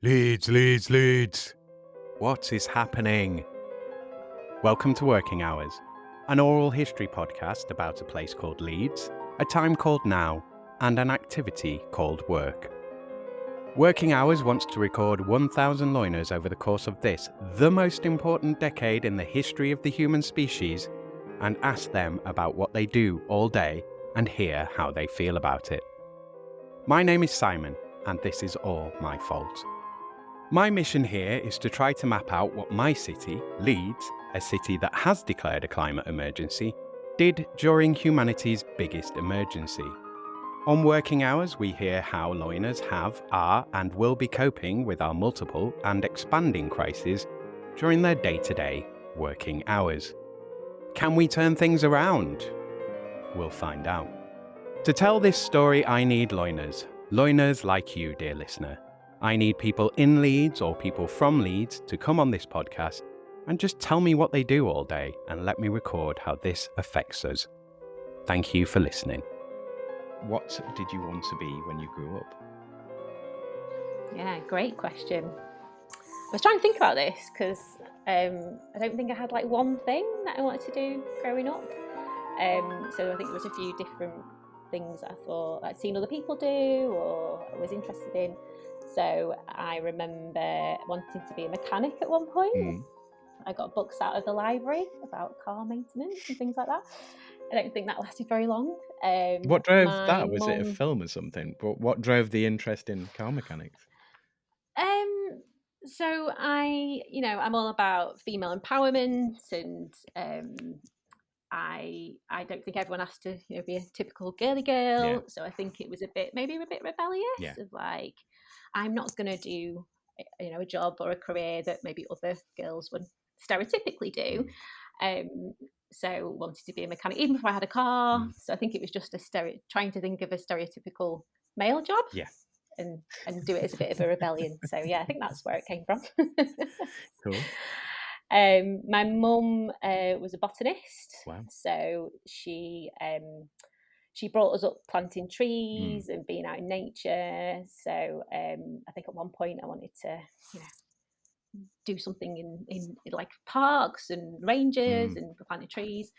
Leeds, Leeds, Leeds. What is happening? Welcome to Working Hours, an oral history podcast about a place called Leeds, a time called now, and an activity called work. Working Hours wants to record 1,000 loiners over the course of this, the most important decade in the history of the human species, and ask them about what they do all day and hear how they feel about it. My name is Simon, and this is all my fault. My mission here is to try to map out what my city, Leeds, a city that has declared a climate emergency, did during humanity's biggest emergency. On Working Hours, we hear how loiners have, are, and will be coping with our multiple and expanding crises during their day-to-day working hours. Can we turn things around? We'll find out. To tell this story, I need loiners like you, dear listener. I need people in Leeds or people from Leeds to come on this podcast and just tell me what they do all day and let me record how this affects us. Thank you for listening. What did you want to be when you grew up? Yeah, great question. I was trying to think about this because I don't think I had like one thing that I wanted to do growing up. So I think there was a few different things that I thought I'd seen other people do or I was interested in. So I remember wanting to be a mechanic at one point. I got books out of the library about car maintenance and things like that. I don't think that lasted very long. What drove My that? Was it a mum. film or something? But what drove the interest in car mechanics? So I'm all about female empowerment, and I don't think everyone has to, be a typical girly girl. Yeah. So I think it was maybe a bit rebellious. Yeah. Of like, I'm not going to do, a job or a career that maybe other girls would stereotypically do. So wanted to be a mechanic even before I had a car. So I think it was just trying to think of a stereotypical male job. Yeah. And do it as a bit of a rebellion. So yeah, I think that's where it came from. Cool. My mum was a botanist. Wow. So she brought us up planting trees and being out in nature. So I think at one point I wanted to, do something in like parks and ranges and planting trees.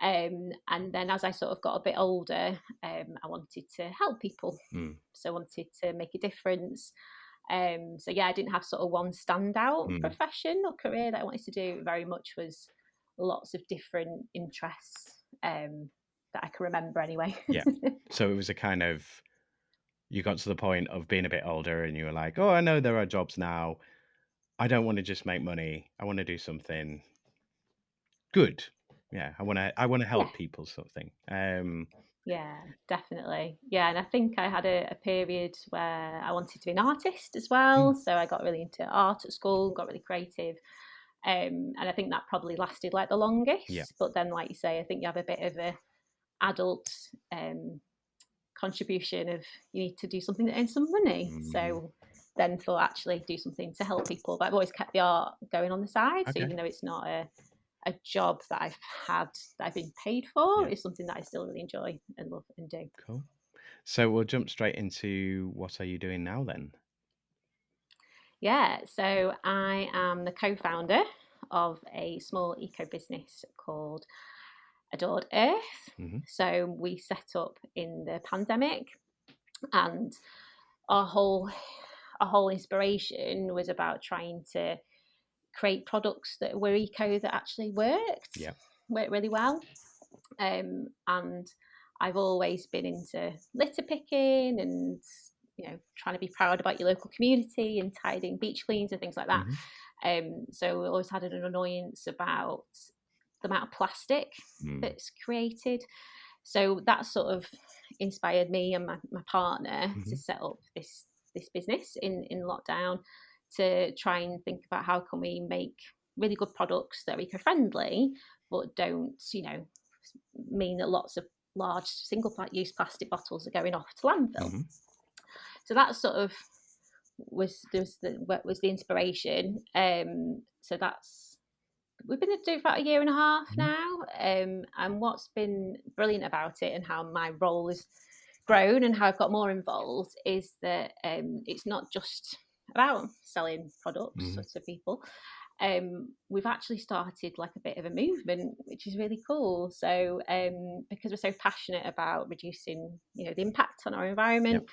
And then as I sort of got a bit older, I wanted to help people. So I wanted to make a difference. So yeah, I didn't have sort of one standout profession or career that I wanted to do. Very much was lots of different interests that I can remember anyway. Yeah. So it was a kind of, you got to the point of being a bit older and you were like, oh, I know there are jobs now. I don't want to just make money. I want to do something good. Yeah, I want to Yeah. help people, sort of thing. Yeah, definitely. Yeah, and I think I had a period where I wanted to be an artist as well. So I got really into art at school, got really creative. And I think that probably lasted like the longest. Yeah. But then, like you say, I think you have a bit of a adult contribution of you need to do something that earns some money. So then thought actually do something to help people. But I've always kept the art going on the side. So Okay. even though it's not a job that I've had that I've been paid for, Yeah. it's something that I still really enjoy and love and do. Cool. So we'll jump straight into what are you doing now then? Yeah, so I am the co-founder of a small eco business called Adored Earth. So we set up in the pandemic, and our whole inspiration was about trying to create products that were eco that actually worked really well. And I've always been into litter picking and trying to be proud about your local community and tidying beach cleans and things like that. So we always had an annoyance about the amount of plastic that's created. So that sort of inspired me and my partner to set up this business in lockdown, to try and think about how can we make really good products that are eco-friendly but don't mean that lots of large single-use plastic bottles are going off to landfill. So that sort of was the inspiration. So that's we've been doing for about a year and a half now. And what's been brilliant about it and how my role has grown and how I've got more involved is that it's not just about selling products to people, we've actually started like a bit of a movement, which is really cool. So because we're so passionate about reducing, the impact on our environment,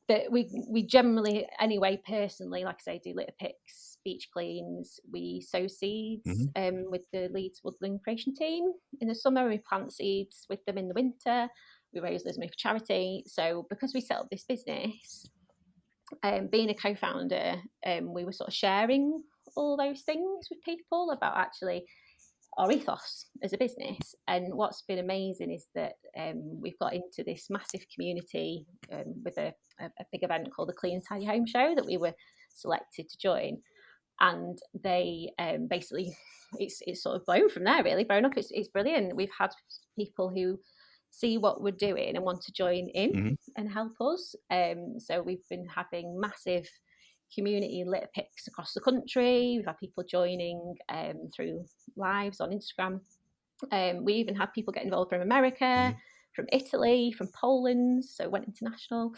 that we generally, anyway, personally, like I say, do litter picks, beach cleans. We sow seeds with the Leeds Woodland Creation team in the summer. We plant seeds with them in the winter. We raise those money for charity. So because we set up this business, being a co-founder, we were sort of sharing all those things with people about actually our ethos as a business. And what's been amazing is that we've got into this massive community with a big event called the Clean and Tidy Home Show that we were selected to join. And they basically, it's sort of blown from there, really. Blown up. It's brilliant. We've had people who see what we're doing and want to join in and help us. So we've been having massive community litter picks across the country. We've had people joining through lives on Instagram. We even had people get involved from America, from Italy, from Poland, so it went international.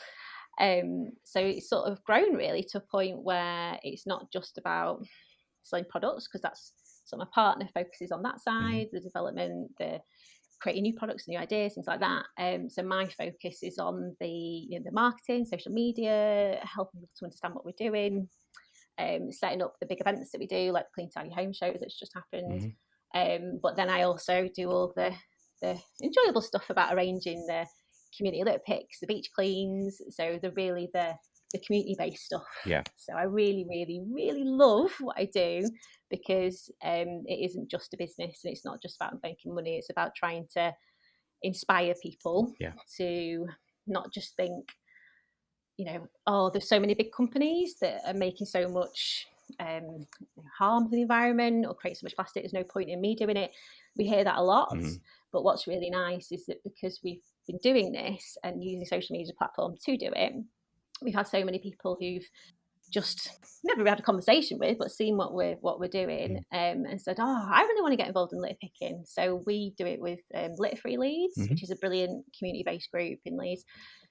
So it's sort of grown really to a point where it's not just about selling products, because that's so my partner focuses on that side, the development, the creating new products, new ideas, things like that. So my focus is on the marketing, social media, helping people to understand what we're doing, setting up the big events that we do, like the Clean Tidy Home Show that's just happened. But then I also do all the enjoyable stuff about arranging the community litter picks, the beach cleans. So the community-based stuff. Yeah. So I really, really, really love what I do, because it isn't just a business, and it's not just about making money. It's about trying to inspire people to not just think, oh, there's so many big companies that are making so much harm to the environment or create so much plastic, there's no point in me doing it. We hear that a lot. But what's really nice is that because we've been doing this and using social media as a platform to do it, we've had so many people who've just never had a conversation with, but seen what we're doing, and said, "Oh, I really want to get involved in litter picking." So we do it with Litter Free Leeds, which is a brilliant community-based group in Leeds.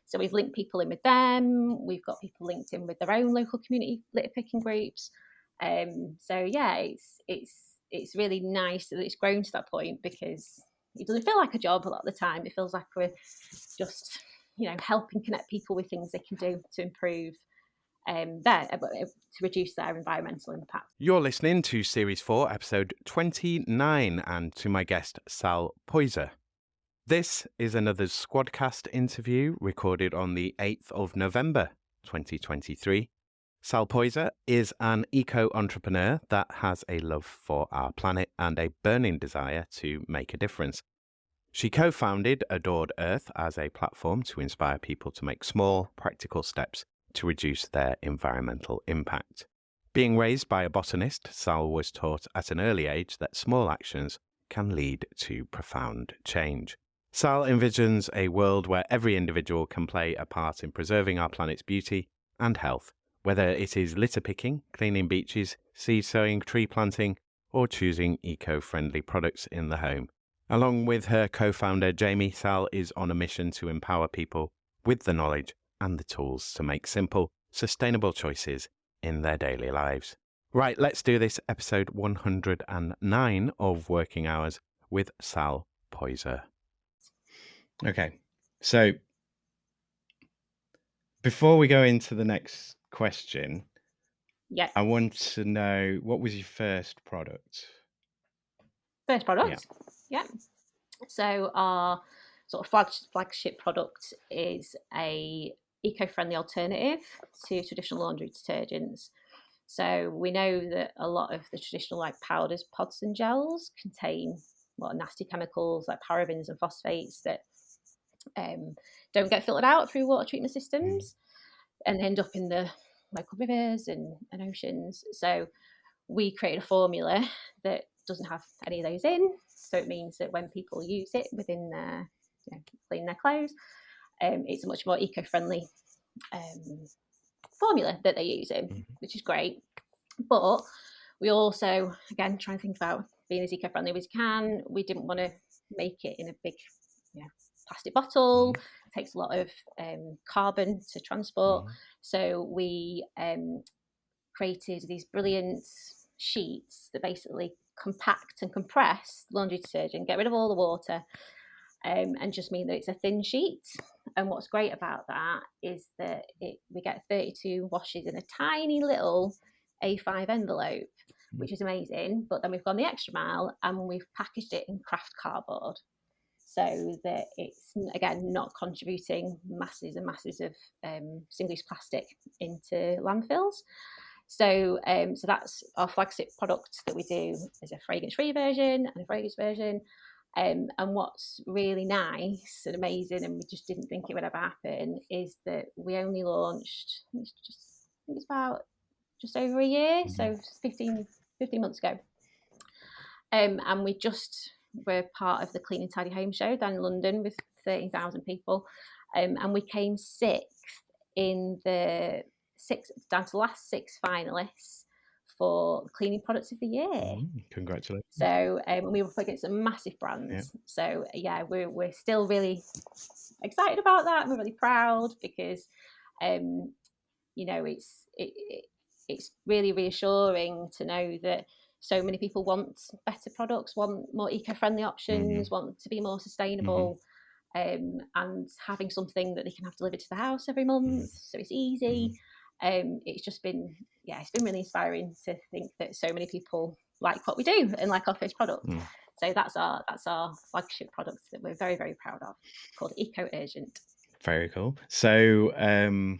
So we've linked people in with them. We've got people linked in with their own local community litter picking groups. So yeah, it's really nice that it's grown to that point, because it doesn't feel like a job a lot of the time. It feels like we're just helping connect people with things they can do to improve to reduce their environmental impact. You're listening to Series 4, Episode 29, and to my guest, Sal Poyser. This is another Squadcast interview recorded on the 8th of November, 2023. Sal Poyser is an eco-entrepreneur that has a love for our planet and a burning desire to make a difference. She co-founded Adored Earth as a platform to inspire people to make small, practical steps to reduce their environmental impact. Being raised by a botanist, Sal was taught at an early age that small actions can lead to profound change. Sal envisions a world where every individual can play a part in preserving our planet's beauty and health, whether it is litter picking, cleaning beaches, seed sowing, tree planting, or choosing eco-friendly products in the home. Along with her co-founder Jamie, Sal is on a mission to empower people with the knowledge and the tools to make simple, sustainable choices in their daily lives. Right, let's do this, episode 109 of Working Hours with Sal Poyser. Okay, so before we go into the next question, I want to know, what was your first product? First product? Yeah. So our sort of flagship product is a eco-friendly alternative to traditional laundry detergents. So we know that a lot of the traditional powders, pods and gels contain a lot of nasty chemicals like parabens and phosphates that don't get filtered out through water treatment systems and end up in the local rivers and oceans. So we created a formula that doesn't have any of those in. So it means that when people use it within their, clean their clothes, it's a much more eco-friendly formula that they're using, which is great. But we also, again, try and think about being as eco-friendly as we can. We didn't want to make it in a big plastic bottle, takes a lot of carbon to transport. So we created these brilliant sheets that basically compact and compress laundry detergent, get rid of all the water, and just mean that it's a thin sheet. And what's great about that is that we get 32 washes in a tiny little A5 envelope, which is amazing. But then we've gone the extra mile and we've packaged it in craft cardboard, so that it's, again, not contributing masses and masses of single-use plastic into landfills. So that's our flagship product that we do. There's a fragrance-free version and a fragrance version. And what's really nice and amazing, and we just didn't think it would ever happen, is that we only launched, I think it's about just over a year, so 15 months ago. And we're part of the Clean and Tidy Home Show down in London with 13,000 people. And we came sixth down to the last 6 finalists for Cleaning Products of the Year. Congratulations. So we were up against some massive brands. Yeah. So yeah, we're still really excited about that. We're really proud because it's really reassuring to know that so many people want better products, want more eco-friendly options, want to be more sustainable, and having something that they can have delivered to the house every month, so it's easy. It's just been, it's been really inspiring to think that so many people like what we do and like our first product. So that's our flagship product that we're very, very proud of, called Eco Urgent. Very cool. So how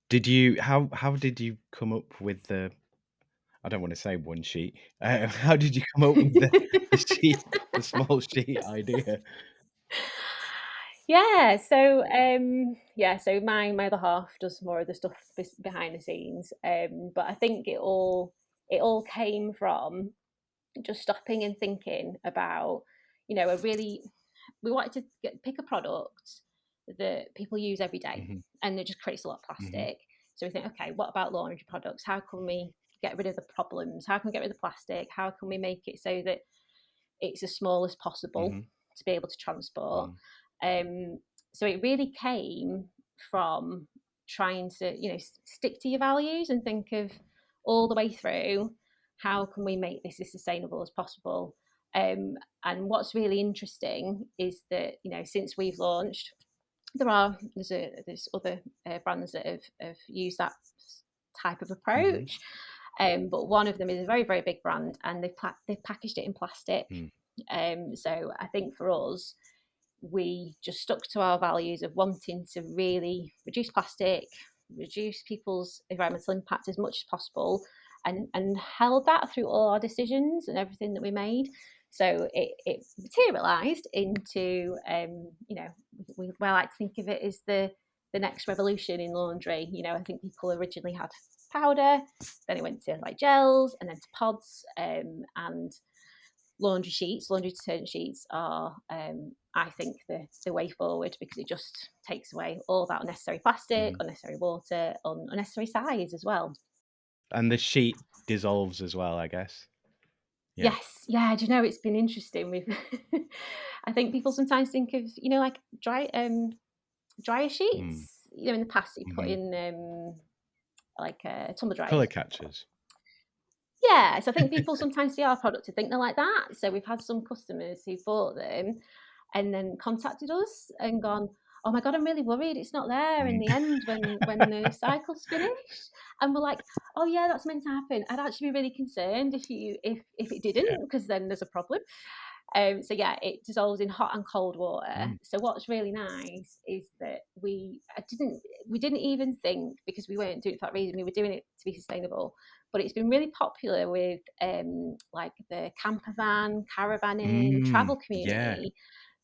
did you come up with the, I don't want to say one sheet, how did you come up with the sheet, the small sheet idea? So my other half does more of the stuff behind the scenes, but I think it all came from just stopping and thinking about, we wanted to pick a product that people use every day, and it just creates a lot of plastic. So we think, okay, what about laundry products? How can we get rid of the problems? How can we get rid of the plastic? How can we make it so that it's as small as possible to be able to transport? So it really came from trying to, stick to your values and think of all the way through, how can we make this as sustainable as possible? And what's really interesting is that, since we've launched, there's other brands that have used that type of approach. But one of them is a very, very big brand, and they've packaged it in plastic. So I think for us, we just stuck to our values of wanting to really reduce plastic, reduce people's environmental impact as much as possible, and held that through all our decisions and everything that we made. So it materialised into, we like to think of it as the next revolution in laundry. I think people originally had powder, then it went to like gels, and then to pods, and laundry detergent sheets are, I think, the way forward, because it just takes away all that unnecessary plastic, unnecessary water, unnecessary size as well. And the sheet dissolves as well, I guess. Yes, yeah. Do you know, it's been interesting with I think people sometimes think of, like dryer sheets. In the past you put in like tumbler dryers. Colour catchers. Yeah, so I think people sometimes see our product and think they're like that. So we've had some customers who bought them and then contacted us and gone, "Oh my God, I'm really worried it's not there in the end when the cycle's finished." And we're like, "Oh yeah, that's meant to happen. I'd actually be really concerned if it didn't, because then there's a problem." So yeah, it dissolves in hot and cold water. So what's really nice is that we didn't even think, because we weren't doing it for that reason, we were doing it to be sustainable. But it's been really popular with like the camper van, caravanning, travel community,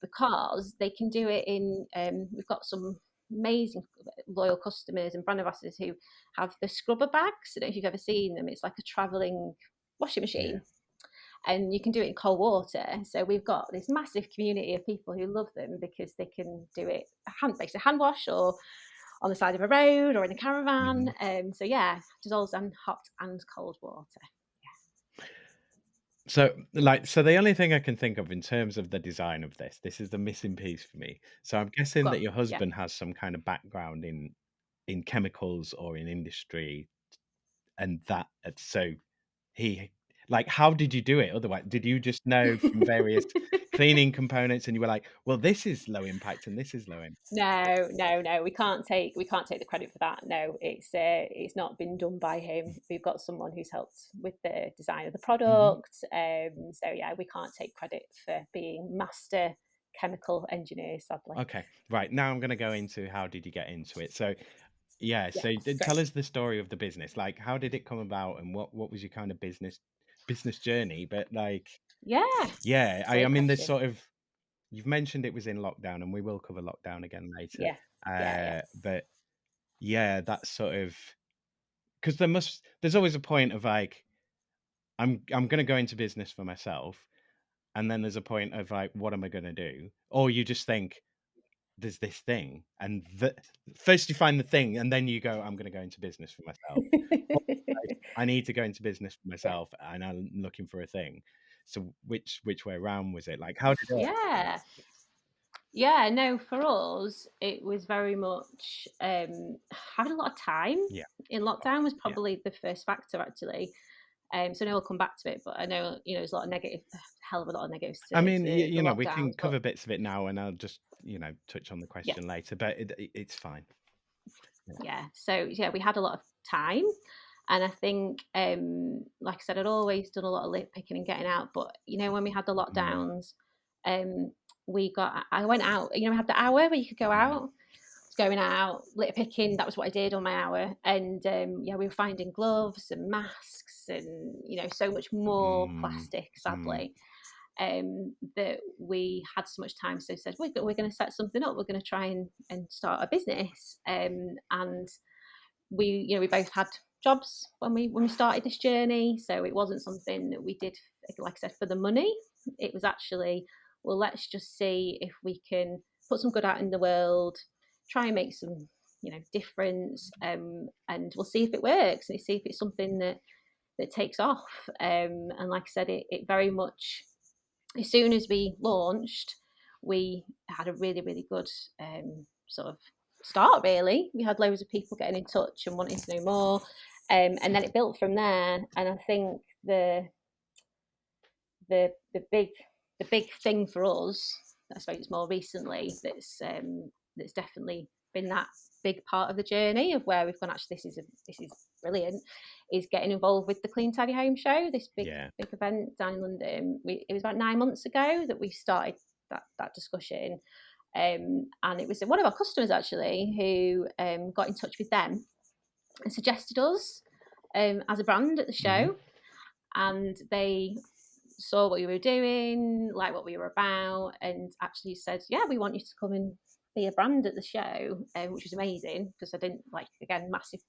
because they can do it in. We've got some amazing loyal customers and brand ambassadors who have the scrubber bags. I don't know if you've ever seen them. It's like a traveling washing machine. And you can do it in cold water. So we've got this massive community of people who love them because they can do it basically hand wash, or on the side of a road, or in a caravan. So yeah, dissolves in hot and cold water. So, like, so the only thing I can think of in terms of the design of this is the missing piece for me. So I'm guessing that Gone. your Yeah. husband has some kind of background in chemicals or in industry, and so he like, how did you do it otherwise? Did you just know from various cleaning components and you were like, "Well, this is low impact and this is low impact." No, no, no. We can't take the credit for that. No, it's not been done by him. We've got someone who's helped with the design of the Mhm. product. So yeah, we can't take credit for being master chemical engineers, sadly. Okay, right, now I'm gonna go into how did you get into it. So, yeah, Yeah, so great. tell us the story of the business. Like, how did it come about and what was your kind of business journey? But, like, Yeah, yeah, I great mean, there's question. sort of you've mentioned it was in lockdown, and we will cover lockdown again later. Yeah, yeah, yeah, But yeah, that's sort of because there's always a point of, like, I'm gonna go into business for myself, and then there's a point of, like, what am I gonna do? Or you just think, "There's this thing," and first you find the thing, and then you go, "I'm gonna go into business for myself." Or, like, "I need to go into business for yeah, myself, and I'm looking for a thing." So which way around was it? Like, how did it happen? yeah. Yeah, no, for us, it was very much having a lot of time Yeah, in lockdown was yeah. probably the first factor, actually. So I know I'll come back to it, but I know there's a lot of negative, hell of a lot of negatives I to mean, the we lockdowns, can but cover bits of it now, and I'll just, touch on the yeah, question later, but it's fine. Yeah. yeah. So yeah, we had a lot of time, and I think, like I said, I'd always done a lot of lip picking and getting out, but when we had the Mm, lockdowns, um, I went out. We had the hour where you could go mm, out. Going out, litter picking. That was what I did on my hour. And yeah, we were finding gloves and masks and so much more mm, plastic, mm. sadly, that we had so much time. So said we're going to set something up. We're going to try and start a business. And we both had jobs when we started this journey, so it wasn't something that we did, like I said, for the money. It was actually, well, let's just see if we can put some good out in the world, try and make some difference, and we'll see if it works and see if it's something that takes off. And like I said, it very much, as soon as we launched, we had a really, really good sort of start, really. We had loads of people getting in touch and wanting to know more. And then it built from there. And I think the the big the big thing for us, I suppose more recently, that's definitely been that big part of the journey of where we've gone. Actually, this is brilliant. Is getting involved with the Clean Tidy Home Show, this big Yeah, big event down in London. It was about 9 months ago that we started that discussion, and it was one of our customers actually who got in touch with them and suggested us as a brand at the mhm, show, and they saw what we were doing, like what we were about, and actually said, "Yeah, we want you to come and be a brand at the show," which was amazing because I didn't like, again, massive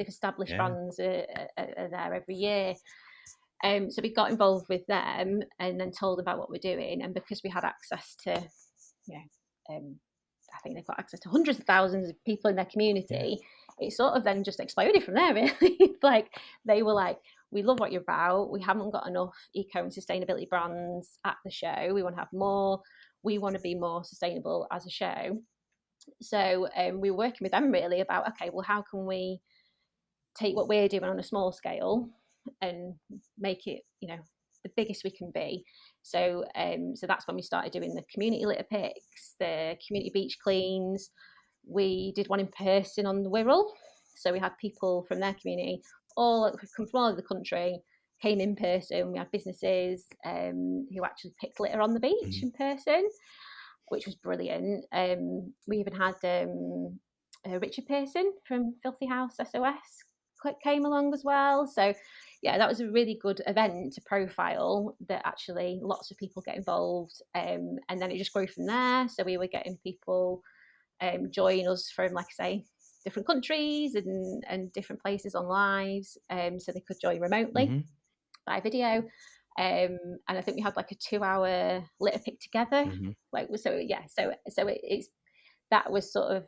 established yeah, brands are there every year. So we got involved with them and then told about what we're doing, and because we had access to, you know, I think they've got access to hundreds of thousands of people in their yeah, community. It sort of then just exploded from there, really. Like, they were like, "We love what you're about. We haven't got enough eco and sustainability brands at the show. We want to have more. We want to be more sustainable as a show." So we were working with them really about, okay, well, how can we take what we're doing on a small scale and make it, the biggest we can be. So that's when we started doing the community litter picks, the community beach cleans. We did one in person on the Wirral, so we had people from their community all come from all over the country, came in person. We had businesses who actually picked litter on the beach mhm, in person, which was brilliant. We even had Richard Pearson from Filthy House SOS came along as well. So, yeah, that was a really good event to profile that actually lots of people get involved. And then it just grew from there. So we were getting people join us from, like I say, different countries and different places on lives. So they could join remotely mhm, by video. And I think we had like a 2 hour litter pick together. mhm. Like, so yeah, so it's that was sort of,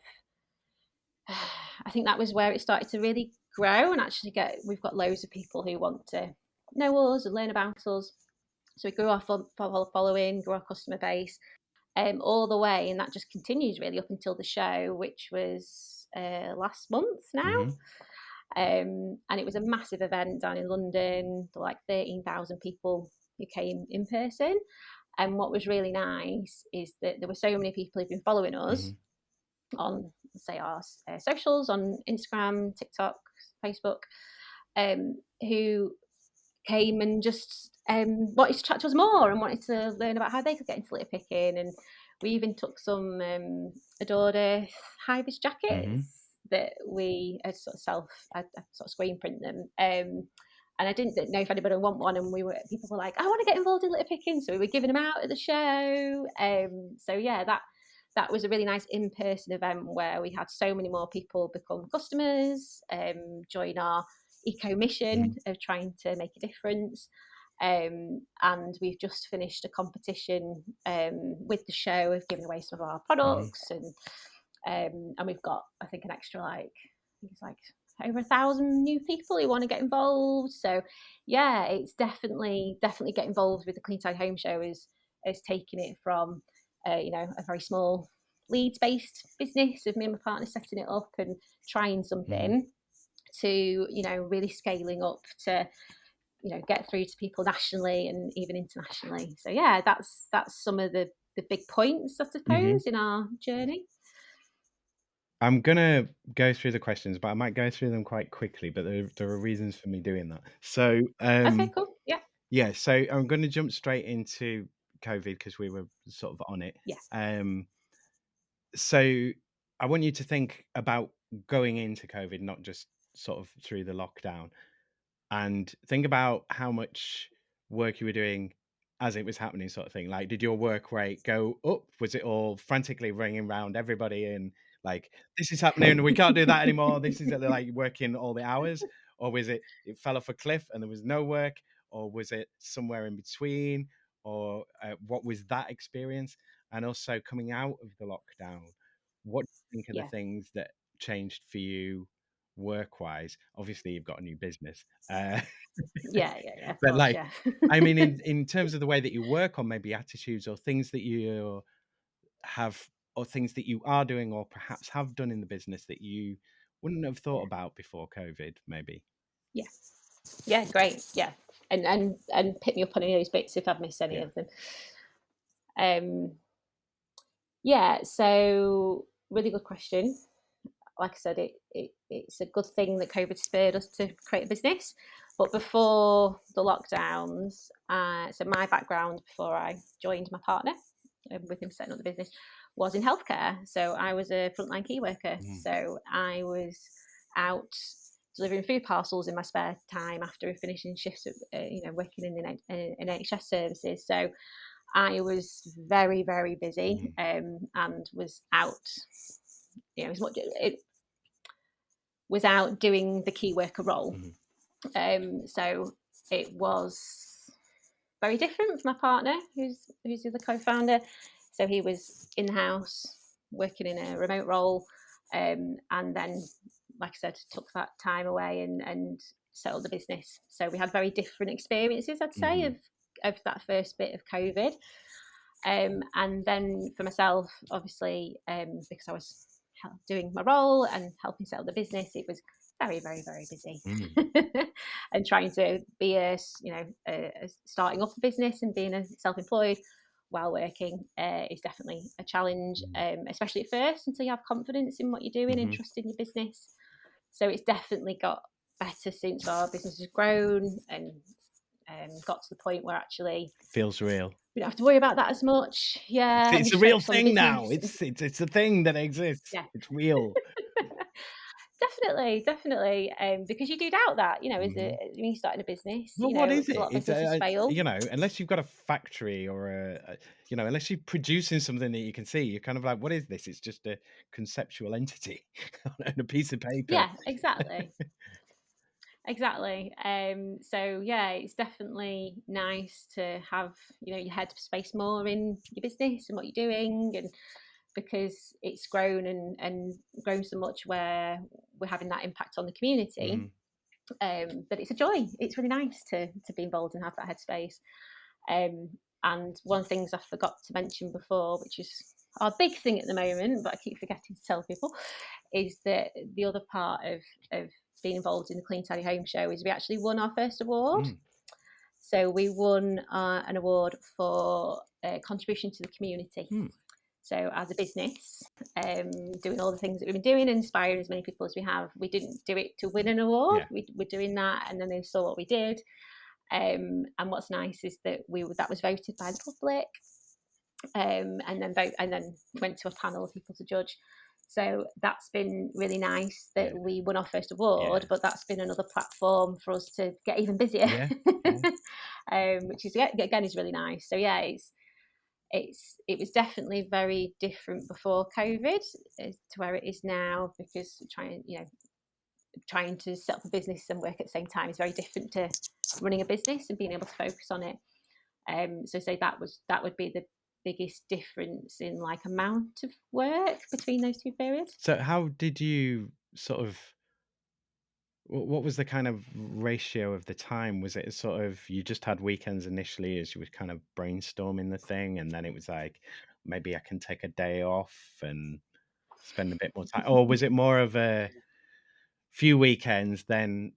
I think that was where it started to really grow and actually we've got loads of people who want to know us and learn about us. So we grew our following, grew our customer base, all the way, and that just continues really up until the show, which was last month now. Mm-hmm. And it was a massive event down in London. There were like 13,000 people who came in person. And what was really nice is that there were so many people who've been following us on, say, our socials, on Instagram, TikTok, Facebook, who came and just wanted to chat to us more and wanted to learn about how they could get into litter picking. And we even took some Adored Earth high-vis jackets that we had sort of I sort of screen print them. And I didn't know if anybody would want one, and people were like, I want to get involved in litter picking, so we were giving them out at the show. So yeah, that was a really nice in-person event where we had so many more people become customers, join our eco mission of trying to make a difference. And we've just finished a competition with the show of giving away some of our products, and we've got, I think, an extra it's like over 1,000 new people who want to get involved. So yeah, it's definitely get involved with the Clean Side Home Show is taking it from a very small Leeds-based business of me and my partner setting it up and trying something to really scaling up to get through to people nationally and even internationally. So yeah, that's some of the big points, I suppose, in our journey. I'm gonna go through the questions, but I might go through them quite quickly. But there are reasons for me doing that. So Okay, cool. yeah, so I'm going to jump straight into COVID because we were sort of on it. Yeah. So I want you to think about going into COVID, not just sort of through the lockdown, and think about how much work you were doing as it was happening, sort of thing. Like, did your work rate go up? Was it all frantically ringing around everybody and like, this is happening, we can't do that anymore? This is like working all the hours, or was it fell off a cliff and there was no work, or was it somewhere in between, or what was that experience? And also coming out of the lockdown, what do you think are the Yeah. things that changed for you work wise? Obviously, you've got a new business. Uh, Yeah, of but course, like, yeah. I mean, in terms of the way that you work, or maybe attitudes or things that you have, or things that you are doing or perhaps have done in the business that you wouldn't have thought Yeah. about before COVID, maybe. Yeah. Yeah, great. Yeah. And pick me up on any of those bits if I've missed any Yeah. of them. Yeah, so really good question. Like I said, it's a good thing that COVID spurred us to create a business. But before the lockdowns, so my background before I joined my partner, with him setting up the business, was in healthcare. So I was a frontline key worker. So I was out delivering food parcels in my spare time after finishing shifts, working in the NHS services. So I was very, very busy, and was out, as much it was out doing the key worker role. So it was very different from my partner, who's the other co-founder. So he was in the house working in a remote role, and then, like I said, took that time away and settled the business. So we had very different experiences, I'd say, of that first bit of COVID. And then for myself, obviously, because I was doing my role and helping settle the business, it was very, very, very busy. And trying to be a starting up a business and being a self-employed while working is definitely a challenge, especially at first, until you have confidence in what you're doing and trust in your business. So it's definitely got better since our business has grown and got to the point where actually Feels real. we don't have to worry about that as much. Yeah, and we It's a just real focus on the thing now. business. It's a thing that exists. Yeah, It's real. definitely. Because you do doubt that, when you start in a business, Well, what is a lot it? of It's businesses fail. unless you've got a factory or unless you're producing something that you can see, you're kind of like, what is this? It's just a conceptual entity on a piece of paper. Yeah, exactly. Exactly. So yeah, it's definitely nice to have, your head space more in your business and what you're doing, and because it's grown and grown so much where we're having that impact on the community. But it's a joy. It's really nice to be involved and have that headspace. And one of the things I forgot to mention before, which is our big thing at the moment, but I keep forgetting to tell people, is that the other part of being involved in the Clean Tidy Home Show is we actually won our first award. So we won an award for contribution to the community. So as a business, doing all the things that we've been doing, inspiring as many people as we have, we didn't do it to win an award. Yeah. We're doing that, and then they saw what we did. And what's nice is that that was voted by the public, and then went to a panel of people to judge. So that's been really nice that we won our first award, but that's been another platform for us to get even busier. Which is again is really nice. So yeah, it was definitely very different before COVID to where it is now, because trying to set up a business and work at the same time is very different to running a business and being able to focus on it. So say that would be the biggest difference in like amount of work between those two periods. So how did you sort of, what was the kind of ratio of the time? Was it sort of, you just had weekends initially as you were kind of brainstorming the thing, and then it was like, maybe I can take a day off and spend a bit more time? Or was it more of a few weekends, then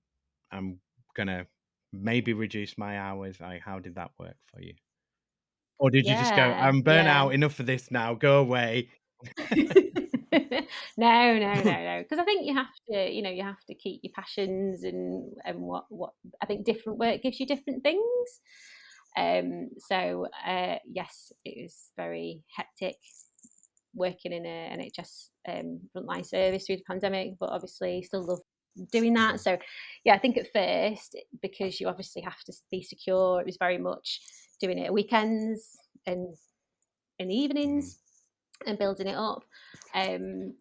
I'm gonna maybe reduce my hours? Like, how did that work for you? Or did you just go, Yeah, I'm burnt yeah. out, enough of this now, go away? No. Because I think you have to keep your passions, and what I think different work gives you different things. Yes, it was very hectic working in a NHS frontline service through the pandemic, but obviously still love doing that. So yeah, I think at first, because you obviously have to be secure, it was very much doing it at weekends and in the evenings and building it up. And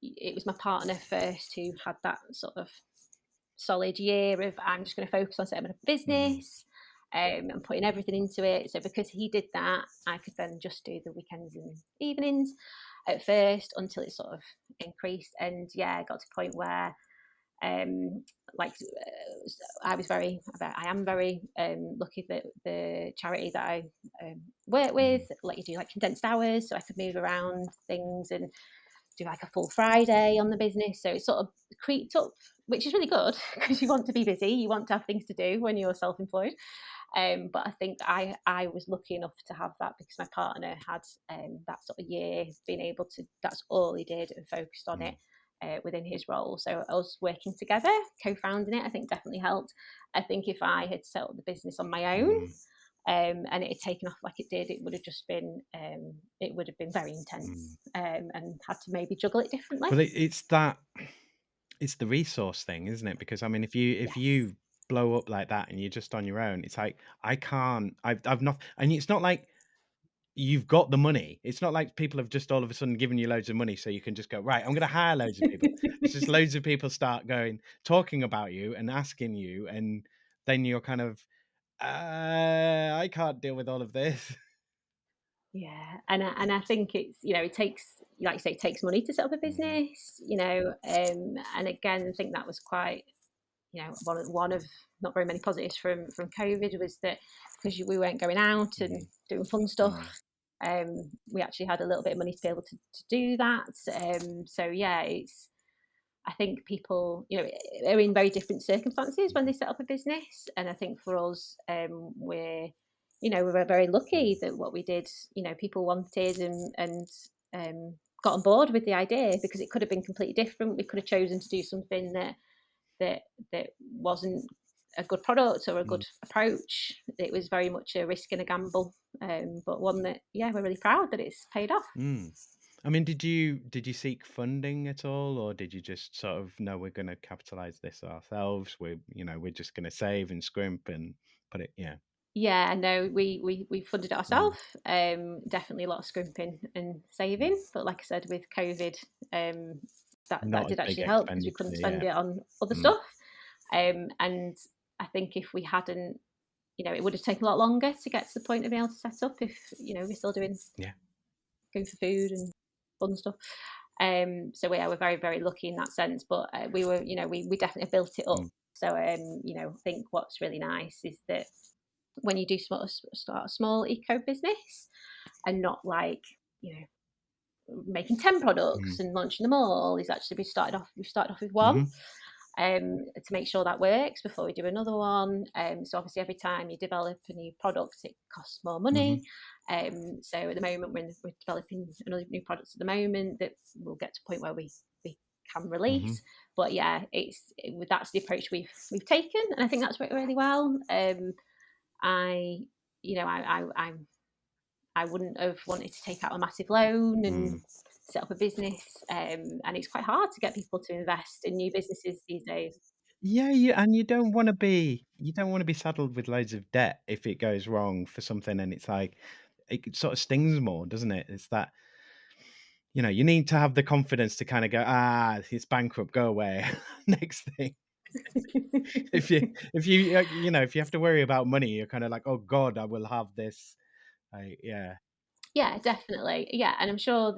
it was my partner first who had that sort of solid year of, I'm just going to focus on setting up a business and putting everything into it. So because he did that, I could then just do the weekends and evenings at first until it sort of increased. And yeah, I got to a point where like I am very lucky that the charity that I work with let you do like condensed hours, so I could move around things and do like a full Friday on the business. So it sort of creeped up, which is really good because you want to be busy, you want to have things to do when you're self-employed. But I think I was lucky enough to have that because my partner had that sort of year being able to, that's all he did and focused on it within his role. So us working together, co-founding it, I think definitely helped. I think if I had set up the business on my own, and it had taken off like it did, it would have just been very intense, and had to maybe juggle it differently. Well, it's the resource thing, isn't it? Because I mean, if Yes. you blow up like that and you're just on your own, it's like, I can't, I've not, and it's not like you've got the money. It's not like people have just all of a sudden given you loads of money so you can just go, right, I'm going to hire loads of people. It's just loads of people start talking about you and asking you, and then you're kind of, I can't deal with all of this. Yeah, and I think it's, it takes, like you say, it takes money to set up a business, and again, I think that was quite, one of not very many positives from COVID was that because we weren't going out and doing fun stuff, we actually had a little bit of money to be able to do that. So yeah, I think people, are in very different circumstances when they set up a business, and I think for us, we were very lucky that what we did, people wanted and got on board with the idea, because it could have been completely different. We could have chosen to do something that wasn't a good product or a good approach. It was very much a risk and a gamble, but one that, yeah, we're really proud that it's paid off. I mean, did you seek funding at all, or did you just sort of, no, we're going to capitalize this ourselves? We're just going to save and scrimp and put it, yeah. Yeah, no, we funded it ourselves. Definitely a lot of scrimping and saving, but like I said, with COVID, that Not as did big actually help because we couldn't expenditure, spend yeah. it on other stuff. And I think if we hadn't, it would have taken a lot longer to get to the point of being able to set up. If we're still Yeah. going for food and fun stuff. So yeah, we're very, very lucky in that sense. But we were, we definitely built it up. So I think what's really nice is that when you do start a small eco business, and not like, you know, making 10 products Mm. and launching them all. Is actually we started off with one, Mhm. to make sure that works before we do another one. So obviously every time you develop a new product, it costs more money. Mhm. So at the moment we're developing another new products at the moment that will get to a point where we can release. Mhm. But yeah, that's the approach we've taken, and I think that's worked really well. I you know I wouldn't have wanted to take out a massive loan and Mm. set up a business, and it's quite hard to get people to invest in new businesses these days. Yeah, you don't wanna be saddled with loads of debt if it goes wrong for something, and it's like it sort of stings more, doesn't it? It's that, you need to have the confidence to kinda go, "Ah, it's bankrupt, go away." Next thing. If you have to worry about money, you're kinda like, "Oh god, I will have this." Yeah. Yeah, definitely. Yeah, and I'm sure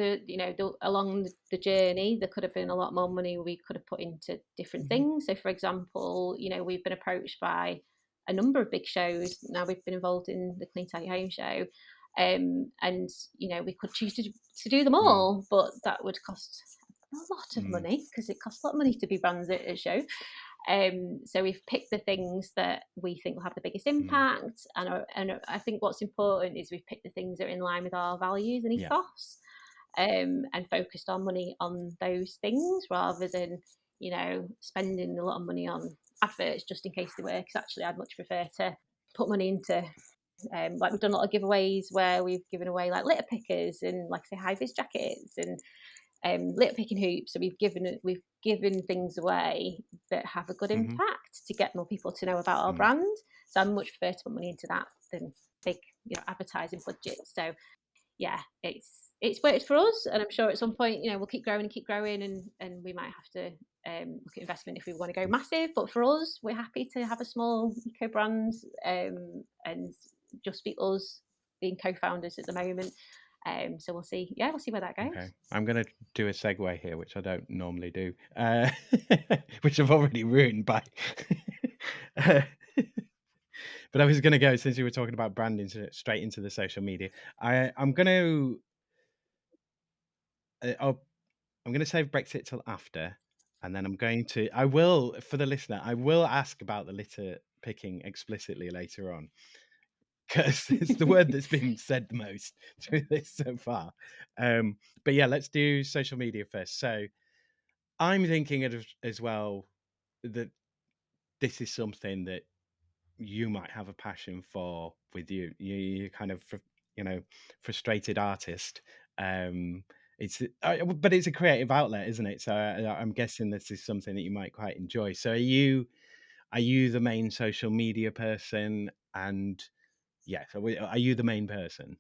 along the journey, there could have been a lot more money we could have put into different Mhm. things. So, for example, we've been approached by a number of big shows. Now we've been involved in the Clean Tidy Home show, and we could choose to do them Mm. all, but that would cost a lot of Mm. money because it costs a lot of money to be brands at a show. So we've picked the things that we think will have the biggest Mm. impact, and I think what's important is we've picked the things that are in line with our values and Yeah. ethos, and focused our money on those things rather than spending a lot of money on adverts just in case they work. 'Cause actually, I'd much prefer to put money into like we've done a lot of giveaways where we've given away like litter pickers and like say high vis jackets and litter picking hoops. So we've given things away that have a good Mhm. impact to get more people to know about our Mm. brand. So I much prefer to put money into that than big, advertising budgets. So yeah, it's worked for us, and I'm sure at some point, we'll keep growing, and we might have to look at investment if we want to go massive. But for us, we're happy to have a small eco brand, and just be us being co-founders at the moment. So we'll see. Yeah, we'll see where that Okay. goes. I'm gonna do a segue here, which I don't normally do, which I've already ruined by uh, but I was gonna go since you were talking about branding straight into the social media. I'm gonna, oh, I'm gonna save Brexit till after, and then I will, for the listener, I will ask about the litter picking explicitly later on, 'cause it's the word that's been said the most through this so far. But yeah, let's do social media first. So I'm thinking as well that this is something that you might have a passion for with you. You kind of frustrated artist. Um, but it's a creative outlet, isn't it? So I'm guessing this is something that you might quite enjoy. So are you the main social media person? And yeah, so are you the main person?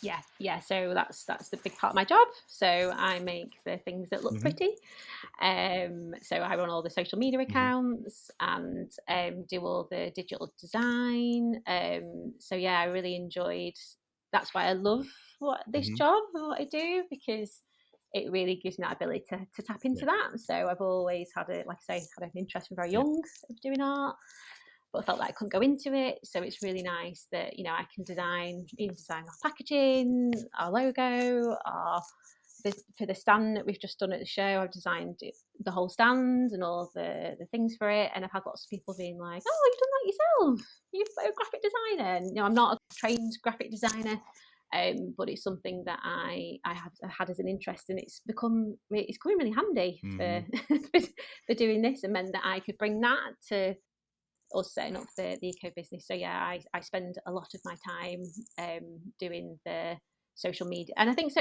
Yeah, yeah. So that's the big part of my job. So I make the things that look Hmm. pretty. So I run all the social media Hmm. accounts and do all the digital design. So yeah, I really enjoyed. That's why I love this Hmm. job and what I do, because it really gives me that ability to tap into Yeah. that. So I've always like I say, had an interest from very Yeah. young of doing art, but I felt like I couldn't go into it. So it's really nice that I can even design our packaging, our logo, for the stand that we've just done at the show. I've designed the whole stand and all the things for it, and I've had lots of people being like, "Oh, you've done that yourself? You're a graphic designer." And I'm not a trained graphic designer. But it's something that I have had as an interest, and it's coming really handy for Hmm. for doing this, and meant that I could bring that to us setting up the eco business. So yeah, I spend a lot of my time doing the social media, and I think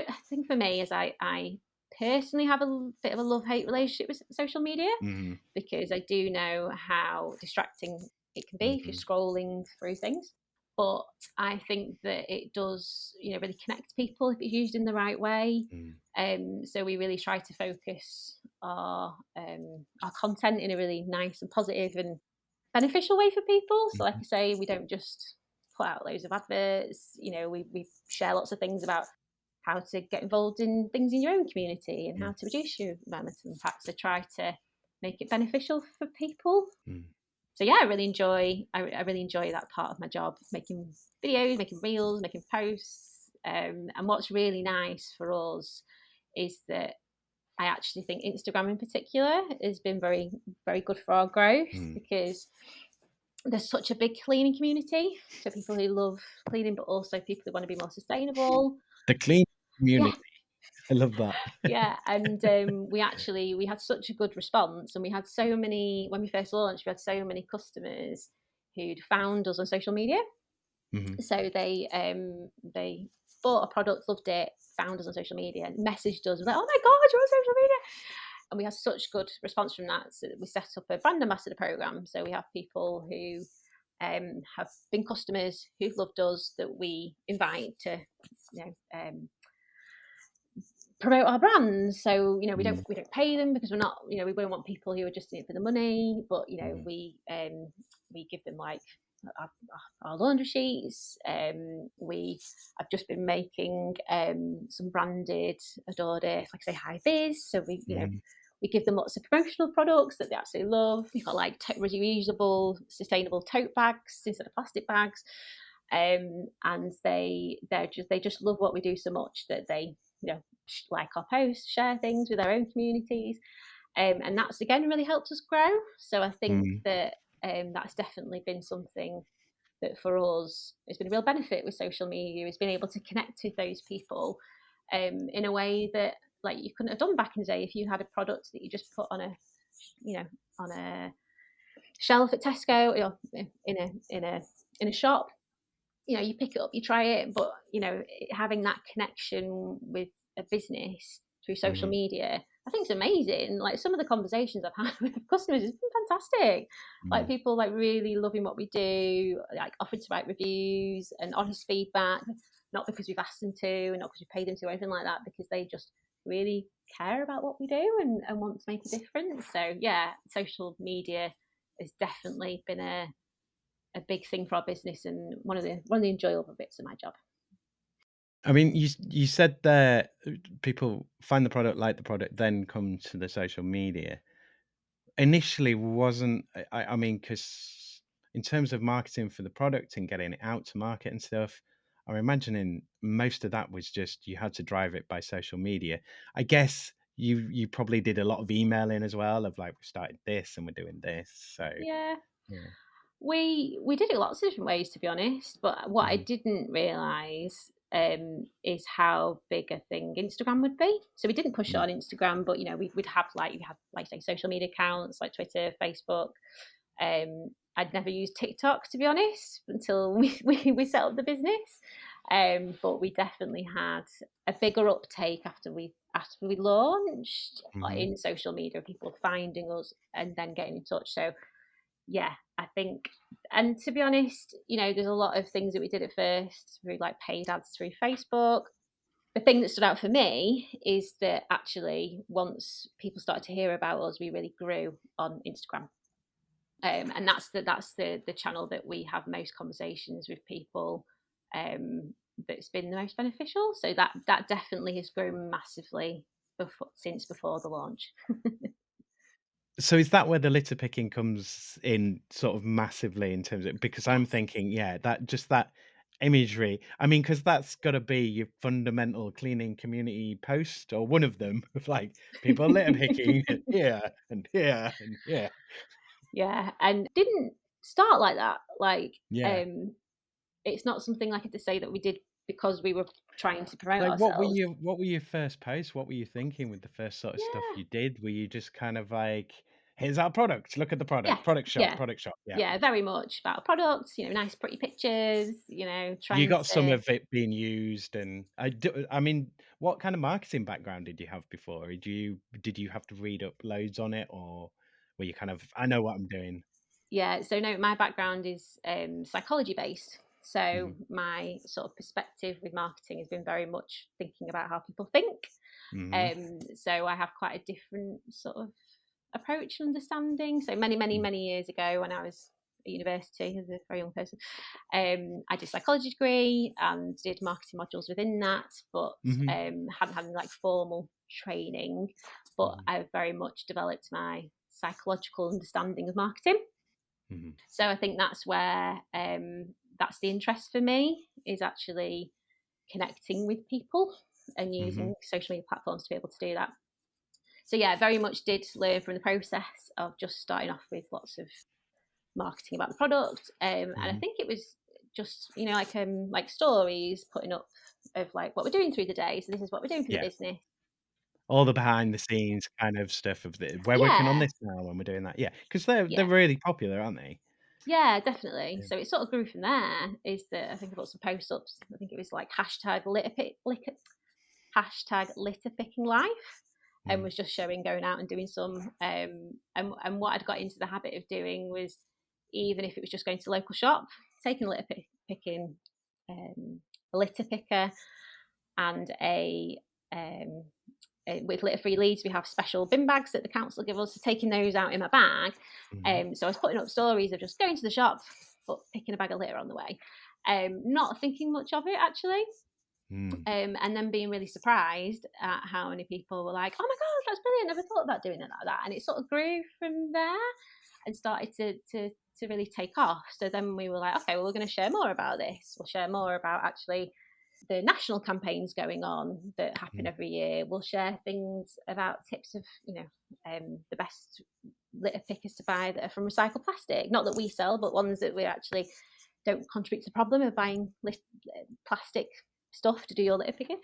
for me, is I personally have a bit of a love hate relationship with social media, Hmm. because I do know how distracting it can be if you're Hmm. scrolling through things. But I think that it does, really connect people if it's used in the right way. Mm. So we really try to focus our content in a really nice and positive and beneficial way for people. So, like Mhm. I say, we don't just put out loads of adverts. We share lots of things about how to get involved in things in your own community and how Mm. to reduce your environmental impact. So, try to make it beneficial for people. Mm. So yeah, I really enjoy that part of my job, making videos, making reels, making posts. And what's really nice for us is that I actually think Instagram in particular has been very, very good for our growth because there's such a big cleaning community. So people who love cleaning, but also people who want to be more sustainable. The clean Yeah, community. I love that. yeah. And we had such a good response, and we had so many when we first launched. We had so many customers who'd found us on social media. So they bought a product, loved it, found us on social media, and messaged us, like, "Oh my god, you're on social media!" And we had such good response from that. So we set up a brand ambassador program. So we have people who have been customers who've loved us that we invite to, you know, promote our brands. So we don't pay them because we're not, we don't want people who are just in it for the money. But we give them like our laundry sheets. I've just been making some branded Adored Earth, like I say, high vis. So we give them lots of promotional products that they absolutely love. We've got like reusable, sustainable tote bags instead of plastic bags, and they just love what we do so much that they like our posts, share things with their own communities, and that's again really helped us grow. So I think that that's definitely been something that for us has been a real benefit with social media, is being able to connect with those people in a way that like you couldn't have done back in the day if you had a product that you just put on a shelf at Tesco or in a shop. You pick it up, you try it, but having that connection with a business through social media, I think it's amazing. Like some of the conversations I've had with customers has been fantastic. Like people like really loving what we do, like offered to write reviews and honest feedback, not because we've asked them to and not because we've paid them to or anything like that, because they just really care about what we do and want to make a difference. So yeah, social media has definitely been a big thing for our business and one of the enjoyable bits of my job. I mean, you said that people find the product, like the product, then come to the social media. Initially, wasn't I mean, because in terms of marketing for the product and getting it out to market and stuff, I'm imagining most of that was just you had to drive it by social media. I guess you probably did a lot of emailing as well, of like, we started this and we're doing this. So Yeah, yeah. we did it lots of different ways, to be honest. But what I Mhm. didn't realise is how big a thing Instagram would be. So we didn't push it Mm. on Instagram, but we'd have like say social media accounts like Twitter, Facebook. I'd never used TikTok, to be honest, until we set up the business. But we definitely had a bigger uptake after we launched Mhm. in social media, people finding us and then getting in touch. So yeah, I think, and to be honest, there's a lot of things that we did at first through like paid ads through Facebook. The thing that stood out for me is that actually once people started to hear about us, we really grew on Instagram. And that's the channel that we have most conversations with people, that's been the most beneficial. So that definitely has grown massively since before the launch. So is that where the litter picking comes in sort of massively in terms of, because I'm Yes. thinking, yeah, that imagery. I mean, because that's got to be your fundamental cleaning community post or one of them of like people litter picking here and here and here. Yeah, and didn't start like that. Like, Yeah. it's not something like I had to say that we did because we were trying to promote Like ourselves. what were your first posts? What were you thinking with the first sort of stuff Yeah, you did? Were you just kind of like, here's our product, look at the yeah, product, yeah, product shop. Yeah. yeah. Very much about products. Nice, pretty pictures. You Trying got some to. of it being used, and I mean, what kind of marketing background did you have before? Did you have to read up loads on it, or were you kind of, I know what I'm doing? Yeah. So no, my background is psychology based. So Mhm, my sort of perspective with marketing has been very much thinking about how people think. mhm, So I have quite a different sort of approach and understanding. So many, many, mm, many years ago, when I was at university as a very young person, I did a psychology degree and did marketing modules within that, but mhm, hadn't had like formal training. But mhm, I've very much developed my psychological understanding of marketing. Mhm. So I think that's where that's the interest for me, is actually connecting with people and Mhm. using social media platforms to be able to do that. So yeah, very much did learn from the process of just starting off with lots of marketing about the product, and I Mhm. think it was just like stories putting up of like what we're doing through the day. So this is what we're doing for the Yeah. business. All the behind the scenes kind of stuff of the we're working on Yeah, this now and we're doing that. Yeah, because 'cause they're yeah, really popular, aren't they? yeah, definitely. Yeah. So it sort of grew from there. Is that I think I put some post ups. I think it was like hashtag litter picking life, and Mhm. was just showing going out and doing some and what I'd got into the habit of doing was, even if it was just going to the local shop, taking picking a litter picker and um, with litter free leads we have special bin bags that the council give us, so taking those out in my bag. Mhm. So I was putting up stories of just going to the shop but picking a bag of litter on the way, not thinking much of it actually. Mm. And then being really surprised at how many people were like, "Oh my god, that's brilliant! Never thought about doing it like that." And it sort of grew from there and started to really take off. So then we were like, "Okay, well, we're going to share more about this. We'll share more about actually the national campaigns going on that happen Mm. every year. We'll share things about tips of the best litter pickers to buy that are from recycled plastic. Not that we sell, but ones that we actually don't contribute to the problem of buying plastic stuff to do your litter picking."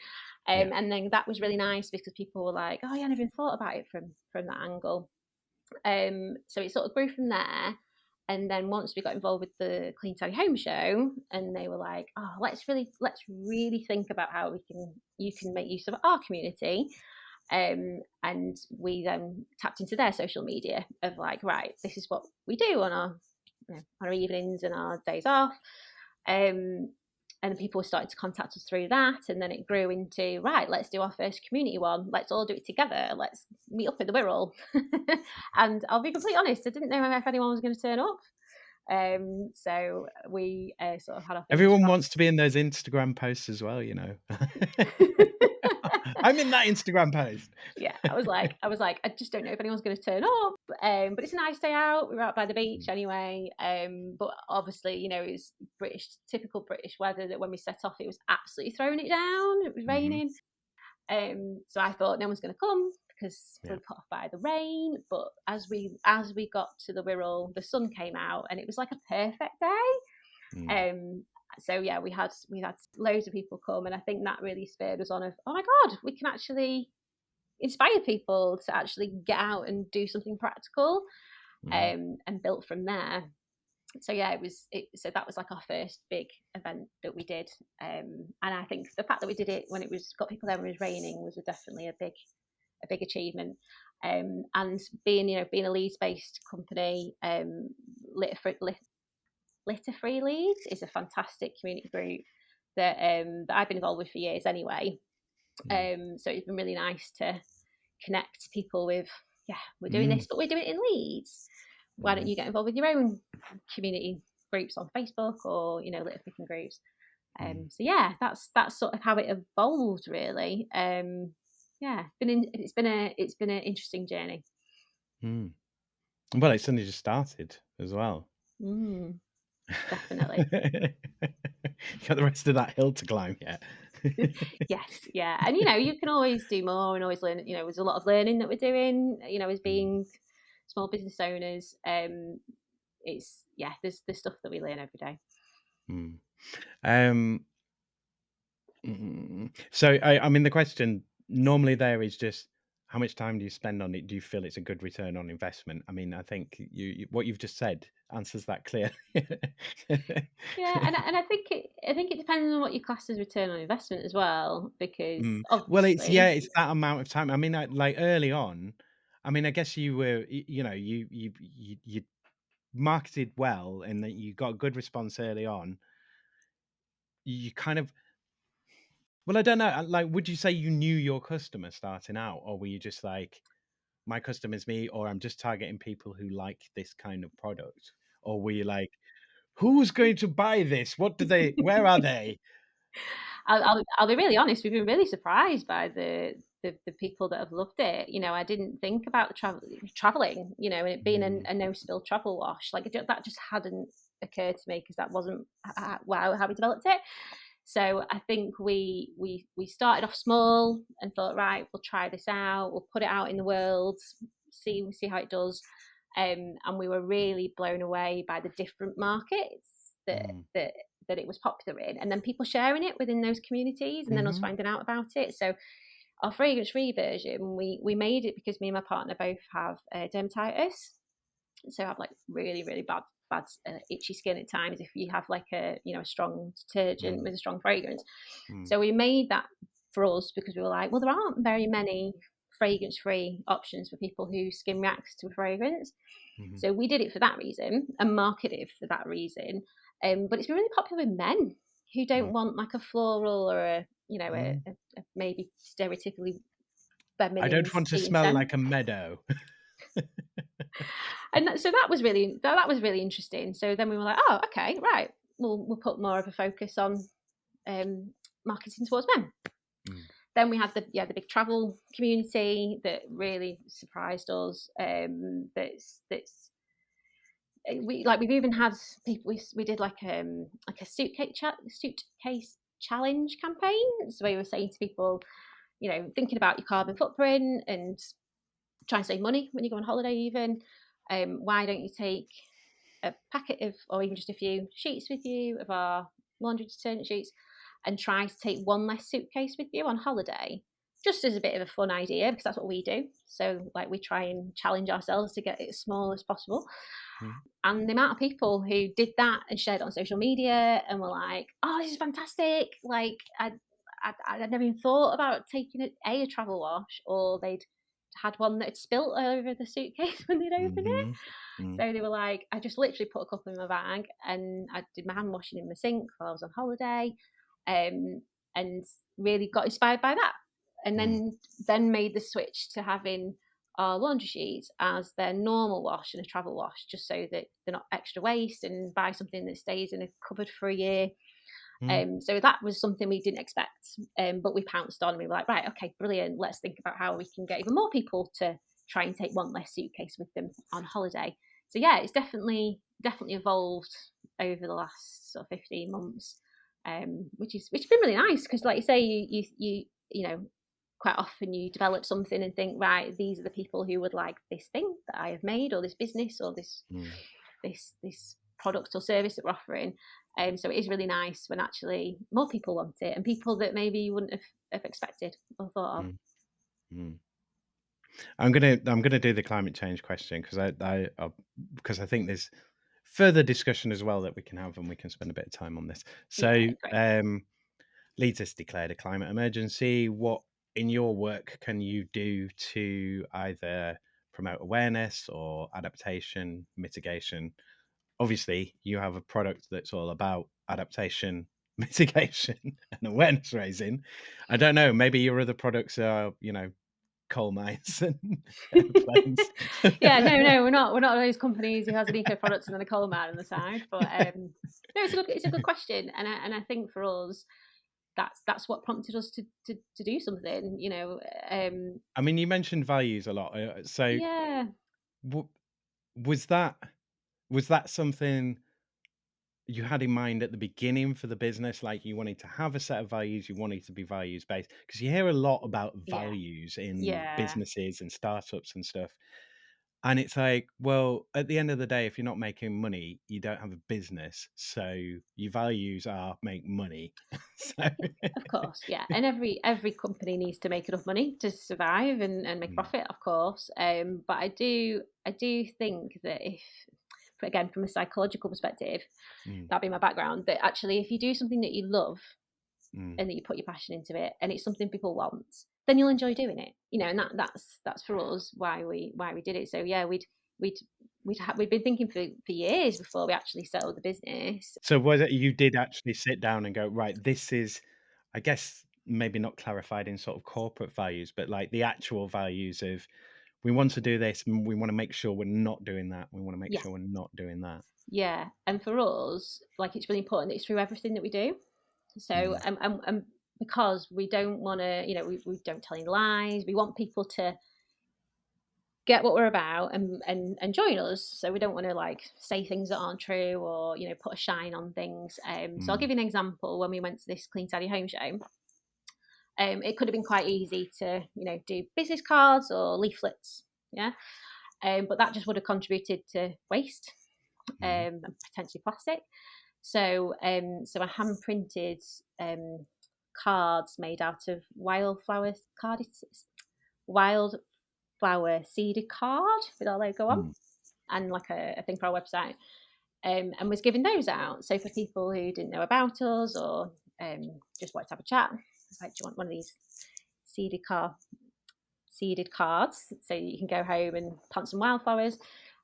Yeah. And then that was really nice because people were like, "Oh, yeah, I never even thought about it from that angle." So it sort of grew from there. And then once we got involved with the Clean Tidy Home show, and they were like, "Oh, let's really think about how you can make use of our community." And we then tapped into their social media of like, right, this is what we do on our evenings and our days off. Um, and people were starting to contact us through that, and then it grew into, right, let's do our first community one, let's all do it together, let's meet up in the Wirral. And I'll be completely honest, I didn't know if anyone was going to turn up. So we sort of had our fingers Everyone crossed. wants to be in those Instagram posts as well, you know. I'm in that Instagram post. Yeah, I was like, I just don't know if anyone's going to turn up. But it's a nice day out. We were out by the beach Mm. anyway. But obviously, it was typical British weather, that when we set off, it was absolutely throwing it down. It was Mhm. raining. So I thought no one's going to come because Yeah. we'll put off by the rain. But as we got to the Wirral, the sun came out, and it was like a perfect day. Mm. So yeah, we had loads of people come, and I think that really spurred us on of, oh my god, we can actually inspire people to actually get out and do something practical, Mhm. and built from there. So yeah, so that was like our first big event that we did, and I think the fact that we did it when it was got people there when it was raining was definitely a big achievement. And being a Leeds based company, litter free, litter free Leeds is a fantastic community group that I've been involved with for years anyway. Mm. So it's been really nice to connect people with, yeah, we're doing Mm. this, but we're doing it in Leeds. Why don't Mhm. you get involved with your own community groups on Facebook, or litter picking groups? Mm. So yeah, that's sort of how it evolved, really. Yeah, it's been an interesting journey. Mm. Well, it's only just started as well. Mm, definitely. You got the rest of that hill to climb yet. Yes, yeah, and you can always do more and always learn. There's a lot of learning that we're doing. As Mm. being small business owners, it's yeah, there's stuff that we learn every day. Mm. Um, so I mean, the question normally there is just how much time do you spend on it? Do you feel it's a good return on investment? I mean, I think what you've just said answers that clearly. Yeah, and I think it depends on what your class as return on investment as well, because Well, it's obviously, yeah, it's that amount of time. I mean, like early on, I mean, I guess you were, you know, you marketed well and that you got a good response early on. You kind of, well, I don't know. Like, would you say you knew your customer starting out, or were you just like, my customer's me, or I'm just targeting people who like this kind of product? Or were you like, who's going to buy this? What do they, where are they? I'll be really honest. We've been really surprised by the the people that have loved it. I didn't think about the traveling, and it being a no spill travel wash. Like that just hadn't occurred to me because that wasn't how we developed it. So I think we started off small and thought, right, we'll try this out, we'll put it out in the world, see how it does, and we were really blown away by the different markets that it was popular in, and then people sharing it within those communities, and then us finding out about it. So our fragrance-free version, we made it because me and my partner both have dermatitis, so I have like really really bad itchy skin at times if you have like a strong detergent with a strong fragrance. So we made that for us because we were like, well, there aren't very many fragrance-free options for people whose skin reacts to a fragrance. So we did it for that reason and marketed it for that reason. But it's been really popular with men who don't want like a floral or a maybe stereotypically I feminine don't want to steam smell scent. like a meadow. And so that was really interesting. So then we were like, oh, okay, right, we'll put more of a focus on marketing towards men. Then we had the big travel community that really surprised us. That's we've even had people. We did like a suitcase challenge campaign. So we were saying to people, thinking about your carbon footprint and try and save money when you go on holiday. Even why don't you take a packet of, or even just a few sheets with you of our laundry detergent sheets, and try to take one less suitcase with you on holiday, just as a bit of a fun idea, because that's what we do. So like we try and challenge ourselves to get it as small as possible. And the amount of people who did that and shared it on social media and were like, oh, this is fantastic. Like I'd never even thought about taking a travel wash, or they'd had one that had spilt over the suitcase when they'd opened it. So they were like, I just literally put a couple in my bag and I did my hand washing in my sink while I was on holiday, and really got inspired by that. And then made the switch to having our laundry sheets as their normal wash and a travel wash, just so that they're not extra waste, and buy something that stays in a cupboard for a year. So that was something we didn't expect, but we pounced on and we were like, right, okay, brilliant. Let's think about how we can get even more people to try and take one less suitcase with them on holiday. So yeah, it's definitely evolved over the last sort of 15 months, which has been really nice because, like you say, you know, quite often you develop something and think, right, these are the people who would like this thing that I have made, or this business, or this product or service that we're offering. So it is really nice when actually more people want it, and people that maybe you wouldn't have expected or thought of. I'm gonna do the climate change question because I think there's further discussion as well that we can have, and we can spend a bit of time on this. So, Yeah, Leeds has declared a climate emergency. What in your work can you do to either promote awareness or adaptation, mitigation? Obviously, you have a product that's all about adaptation, mitigation, and awareness raising. I don't know. Maybe your other products are, coal mines and airplanes. yeah. No, we're not those companies who has an eco product and then a coal mine on the side. But no, it's a good question, and I think for us, that's what prompted us to do something. I mean, you mentioned values a lot. So, Yeah, w- was that something you had in mind at the beginning for the business? Like you wanted to have a set of values, you wanted to be values based? Because you hear a lot about yeah, values in yeah. businesses and startups and stuff. And it's like, well, at the end of the day, if you're not making money, you don't have a business. So your values are make money. So, Of course, yeah, and every company needs to make enough money to survive and make Mm, profit, of course. But I do think that if, again, from a psychological perspective, mm, that'd be my background. That actually, if you do something that you love mm, and that you put your passion into it, and it's something people want, then you'll enjoy doing it. And that's for us why we did it. So yeah, we'd we'd been thinking for years before we actually settled the business. So was it you did actually sit down and go, right, this is, I guess, maybe not clarified in sort of corporate values, but like the actual values of we want to do this and we want to make sure we're not doing that. We want to make Yeah, sure we're not doing that. yeah, and for us, like, it's really important that it's through everything that we do. So, Mm, because we don't want to, we don't tell any lies. We want people to get what we're about and join us. So we don't want to like say things that aren't true or put a shine on things. So I'll give you an example. When we went to this Clean Tidy Home show, it could have been quite easy to do business cards or leaflets, yeah. But that just would have contributed to waste and potentially plastic. So I hand printed cards made out of wildflower seeded card with our logo on and like a thing for our website, and was giving those out. So for people who didn't know about us or just wanted to have a chat, I was like, do you want one of these seeded cards so you can go home and plant some wildflowers?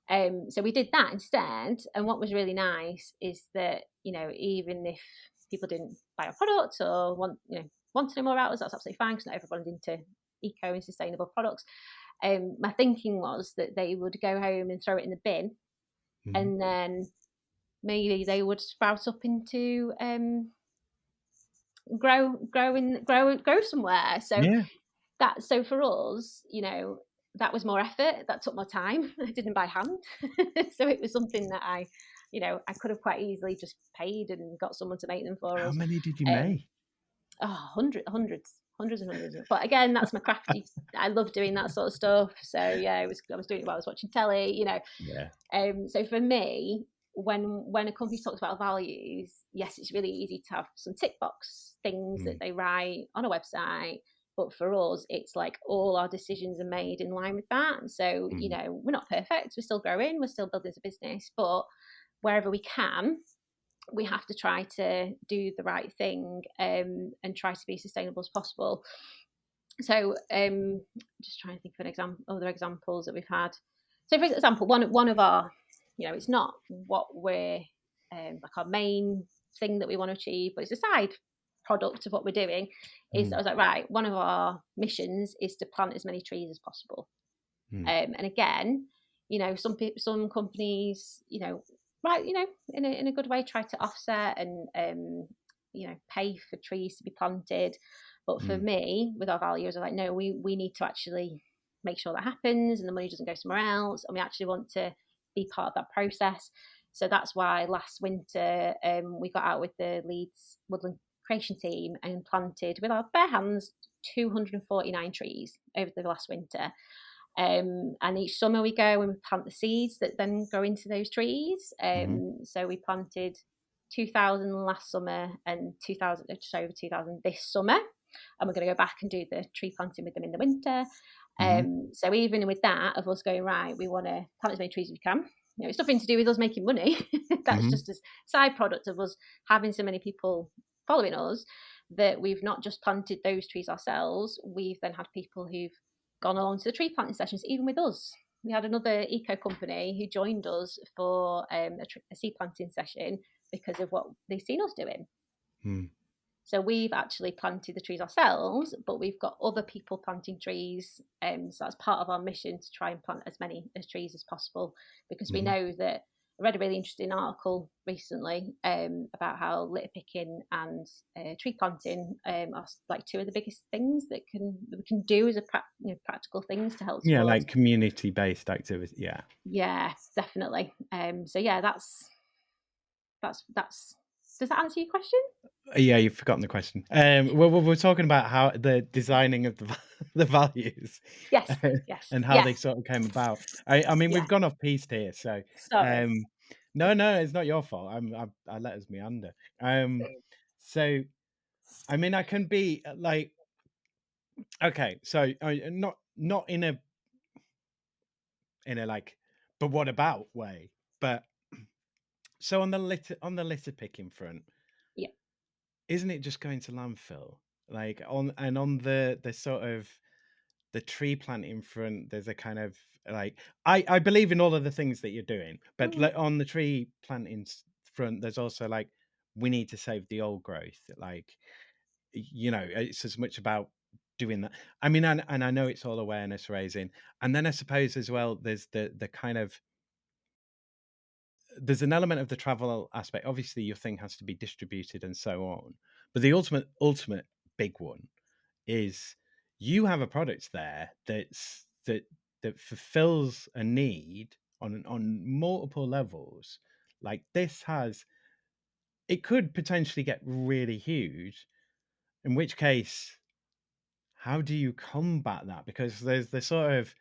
So we did that instead. And what was really nice is that, even if people didn't buy our product or want to know more about us, that's absolutely fine because not everybody's into eco and sustainable products. My thinking was that they would go home and throw it in the bin, and then maybe they would sprout up into grow somewhere. So for us, that was more effort. That took more time. I didn't by hand, so it was something that I could have quite easily just paid and got someone to make them for How us. many did you make? Hundreds and hundreds. But again, that's my crafty. I love doing that sort of stuff. So yeah, I was doing it while I was watching telly. Yeah. So for me, when a company talks about values, yes, it's really easy to have some tick box things that they write on a website. But for us, it's like all our decisions are made in line with that. So, we're not perfect. We're still growing. We're still building as a business. But wherever we can, we have to try to do the right thing and try to be as sustainable as possible. So just trying to think of other examples that we've had. So for example, one of our, it's not what we're like our main thing that we want to achieve, but it's a side product of what we're doing. Is I was like, right, one of our missions is to plant as many trees as possible. And again, some companies, right, in a good way, try to offset and pay for trees to be planted. But for me, with our values, I'm like, no, we need to actually make sure that happens, and the money doesn't go somewhere else, and we actually want to be part of that process. So that's why last winter we got out with the Leeds Woodland Creation team and planted with our bare hands 249 trees over the last winter. And each summer we go and we plant the seeds that then go into those trees. So we planted 2,000 last summer and 2,000, just over 2,000 this summer. And we're going to go back and do the tree planting with them in the winter. So even with that, of us going, right, we want to plant as many trees as we can. It's nothing to do with us making money. That's just a side product of us having so many people following us that we've not just planted those trees ourselves. We've then had people who've gone along to the tree planting sessions, even with us. We had another eco company who joined us for a seed planting session because of what they've seen us doing. So we've actually planted the trees ourselves, but we've got other people planting trees. So that's part of our mission to try and plant as many trees as possible, because we know that I read a really interesting article recently about how litter picking and tree planting are like two of the biggest things that we can do as practical things to help. Yeah, like community-based activity. Yeah. Yeah, definitely. So yeah, that's. Does that answer your question? Yeah, you've forgotten the question. We're talking about how the designing of the values, Yes. and how they Yes. sort of came about. I mean, Yeah. we've gone off piste here, so Sorry. no, it's not your fault. I let us meander. So I mean, I can be like, okay, so not in a like, but what about way, but so on the litter picking front. Yeah. Isn't it just going to landfill? Like on the sort of the tree planting front, there's a kind of like I believe in all of the things that you're doing, but on the tree planting front, there's also like we need to save the old growth. Like it's as much about doing that. I mean, and I know it's all awareness raising, and then I suppose as well there's the kind of there's an element of the travel aspect. Obviously, your thing has to be distributed and so on. But the ultimate big one is you have a product there that fulfills a need on multiple levels. Like this has it could potentially get really huge, in which case, how do you combat that? Because there's the sort of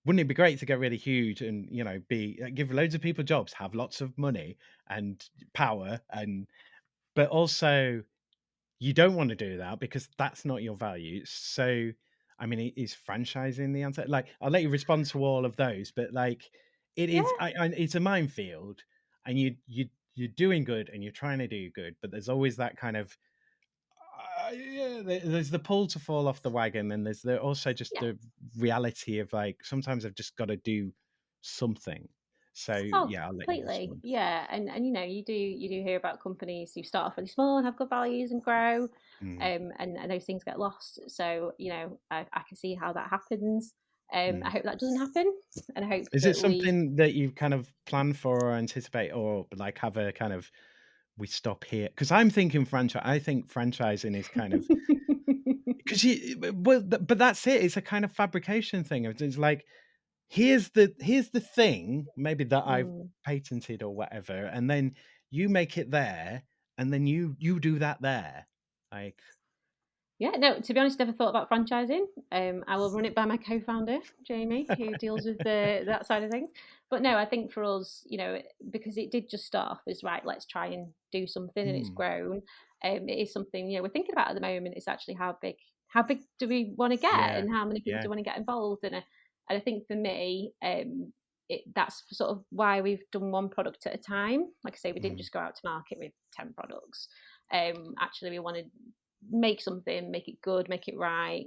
wouldn't it be great to get really huge and be give loads of people jobs, have lots of money and power, and but also you don't want to do that because that's not your value. So, I mean, is franchising the answer? Like, I'll let you respond to all of those, but like, it is, Yeah. it's a minefield, and you're doing good and you're trying to do good, but there's always that kind of, yeah, there's the pull to fall off the wagon, and there's also just Yeah. the reality of like sometimes I've just got to do something. So Oh, yeah, I'll let you completely. respond. Yeah, and you do hear about companies who start off really small and have good values and grow, Mm, and those things get lost. So I can see how that happens. I mm. hope that doesn't happen, and I hope Is it that we. something that you kind of plan for or anticipate or like have a kind of we stop here? Because I'm thinking franchise. I think franchising is kind of because but that's it. It's a kind of fabrication thing. It's like here's the thing maybe that I've Mm. patented or whatever, and then you make it there, and then you do that there. Like, Yeah, no, to be honest, never thought about franchising. I will run it by my co-founder, Jamie, who deals with that side of things. But no, I think for us, because it did just start off as right, let's try and do something, and it's mm, grown. It is something we're thinking about at the moment. It's actually how big do we want to get, yeah, and how many people yeah, do we want to get involved? And I think for me, that's sort of why we've done one product at a time. Like I say, we didn't mm, just go out to market with 10 products. Actually, we wanted make something, make it good, make it right,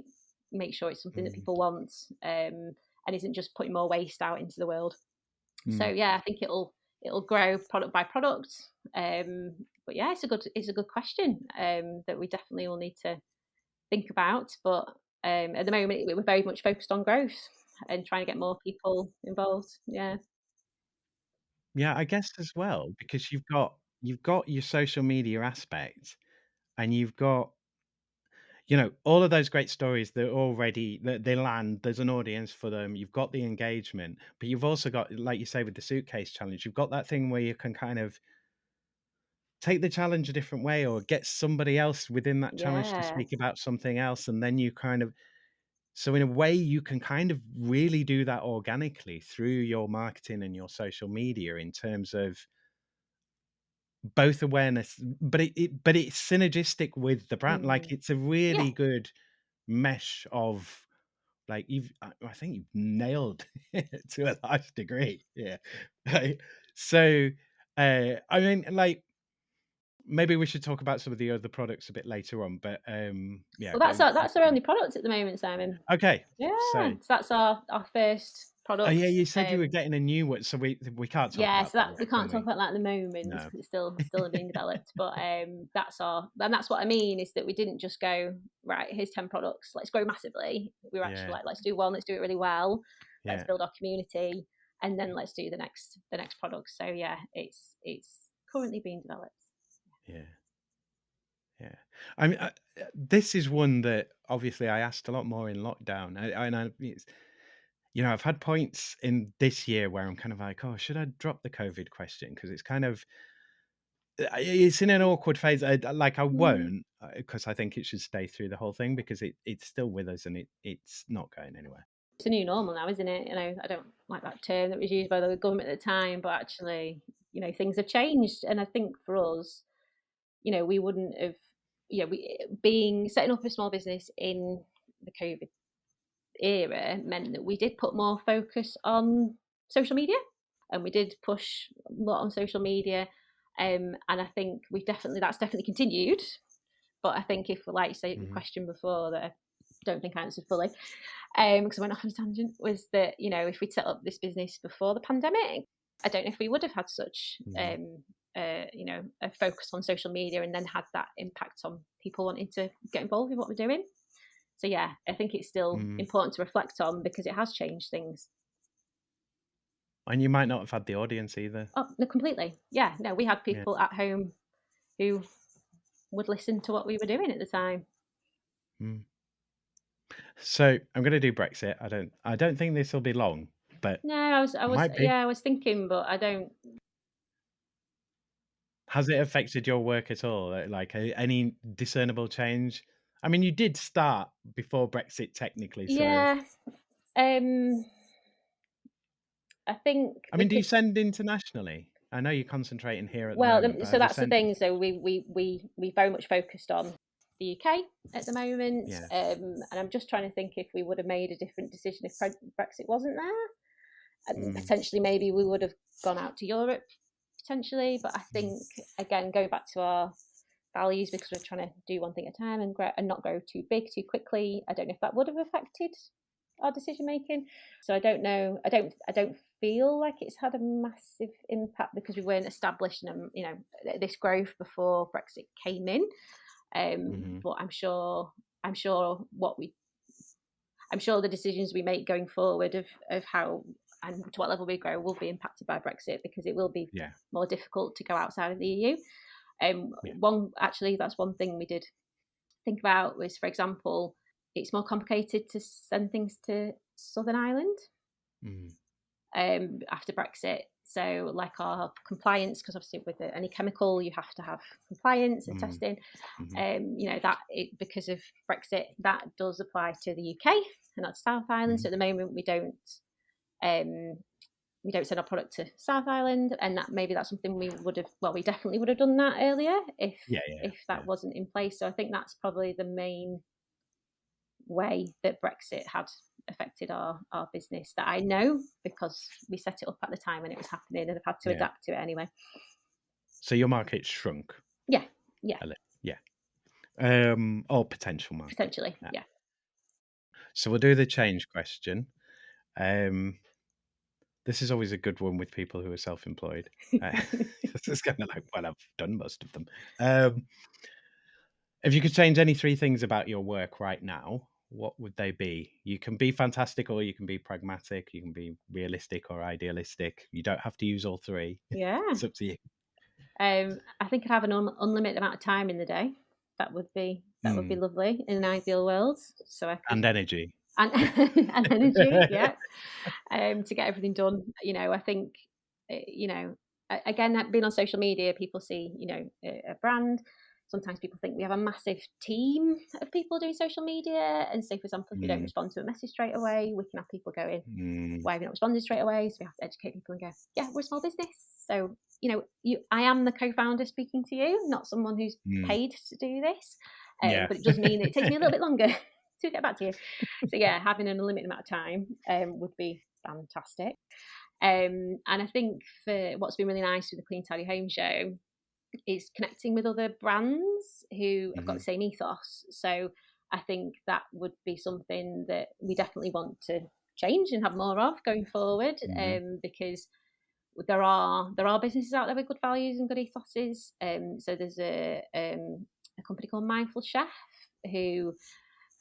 make sure it's something that mm, people want, and isn't just putting more waste out into the world. So mm. yeah, I think it'll grow product by product. But yeah, it's a good question that we definitely will need to think about. But at the moment, we're very much focused on growth and trying to get more people involved. Yeah. Yeah, I guess as well, because you've got your social media aspect, and you've got, all of those great stories that already that they land, there's an audience for them, you've got the engagement, but you've also got, like you say with the suitcase challenge, you've got that thing where you can kind of take the challenge a different way or get somebody else within that challenge to Yeah. speak about something else, and then you kind of so in a way you can kind of really do that organically through your marketing and your social media in terms of both awareness, but it's synergistic with the brand. Like, Mm. it's a Yeah. really good mesh of, like, I think you've nailed it to a large degree. Yeah. Right. So, I mean, like, maybe we should talk about some of the other products a bit later on, but, yeah, Well, go that's our only product at the moment, Simon. okay. Yeah, So so that's our first oh, product. yeah, you said you were getting a new one, so we can't talk Yeah, about so that that yet, we can can't talk we? about that at the moment No. because it's still being developed. But that's what I mean is that we didn't just go right. Here's 10 products. Let's grow massively. We were actually Yeah, like, let's do one. Let's do it really well. Let's yeah, build our community, and then let's do the next product. So yeah, it's currently being developed. yeah. Yeah. I mean, this is one that obviously I asked a lot more in lockdown. I've had points in this year where I'm kind of like, oh, should I drop the COVID question? Because it's kind of, it's in an awkward phase. I Mm. won't, because I think it should stay through the whole thing because it's still with us and it's not going anywhere. It's a new normal now, isn't it? I don't like that term that was used by the government at the time, but actually, things have changed. And I think for us, we wouldn't have, we being setting up a small business in the COVID era meant that we did put more focus on social media, and we did push a lot on social media. And I think that's definitely continued. But I think if, like you say, your Hmm. question before that I don't think I answered fully, because I went off on a tangent, was that if we'd set up this business before the pandemic, I don't know if we would have had such Hmm. a focus on social media and then had that impact on people wanting to get involved with what we're doing. So yeah, I think it's still Hmm. important to reflect on because it has changed things. And you might not have had the audience either. Oh no, completely. Yeah, no, we had Yeah. people at home who would listen to what we were doing at the time. Mm. So I'm going to do Brexit. I don't think this will be long, but No, might be. I was thinking, but I don't. Has it affected your work at all? Like any discernible change? I mean, you did start before Brexit technically, so Yeah, um, I think I mean, do you because send internationally? I know you're concentrating here at the well, moment, but so have you that's the sent? thing. So we very much focused on the UK at the moment, Yeah. and I'm just trying to think if we would have made a different decision if Brexit wasn't there. And Mm, potentially, maybe we would have gone out to Europe potentially. But I mm, think again, going back to our values, because we're trying to do one thing at a time and grow and not grow too big too quickly. I don't know if that would have affected our decision making. So I don't know. I don't feel like it's had a massive impact because we weren't established in this growth before Brexit came in. mhm. But I'm sure what we I'm sure the decisions we make going forward of how and to what level we grow will be impacted by Brexit because it will be Yeah, more difficult to go outside of the EU. yeah. That's one thing we did think about was, for example, it's more complicated to send things to Southern Ireland Mm, after Brexit. So, like our compliance, because obviously with any chemical, you have to have compliance and mm, testing. mhm, Because of Brexit, that does apply to the UK and not South Island. mhm. So at the moment, um, we don't send our product to South Island, and that maybe that's something we would have. Well, we definitely would have done that earlier Yeah, yeah, if that yeah, wasn't in place. So I think that's probably the main way that Brexit had affected our business that I know because we set it up at the time when it was happening and have had to yeah. adapt to it anyway. So your market shrunk Yeah, yeah, a little. Yeah. Or potential market. potentially, Yeah. yeah. So we'll do the change question. Um, this is always a good one with people who are self-employed. It's kind of like, well, I've done most of them. Um, if you could change any three things about your work right now, what would they be? You can be fantastic or you can be pragmatic. You can be realistic or idealistic. You don't have to use all three. Yeah. It's up to you. I think I'd have an unlimited amount of time in the day. That would be Mm. lovely in an ideal world. So I could And energy. and, and energy, yeah, to get everything done. I think, again, being on social media, people see, a brand. Sometimes people think we have a massive team of people doing social media. And say, for example, if you don't Mm, respond to a message straight away, we can have people going, mm, why have you not responded straight away? So we have to educate people and go, yeah, we're a small business. So, I am the co-founder speaking to you, not someone who's mm. paid to do this. Yeah. But it does mean that it takes me a little bit longer to get back to you. So yeah, having an unlimited amount of time would be fantastic. And I think for what's been really nice with the Clean Tidy Home Show is connecting with other brands who have got the Mhm, same ethos. So I think that would be something that we definitely want to change and have more of going forward, mhm, because there are businesses out there with good values and good ethoses. So there's a company called Mindful Chef who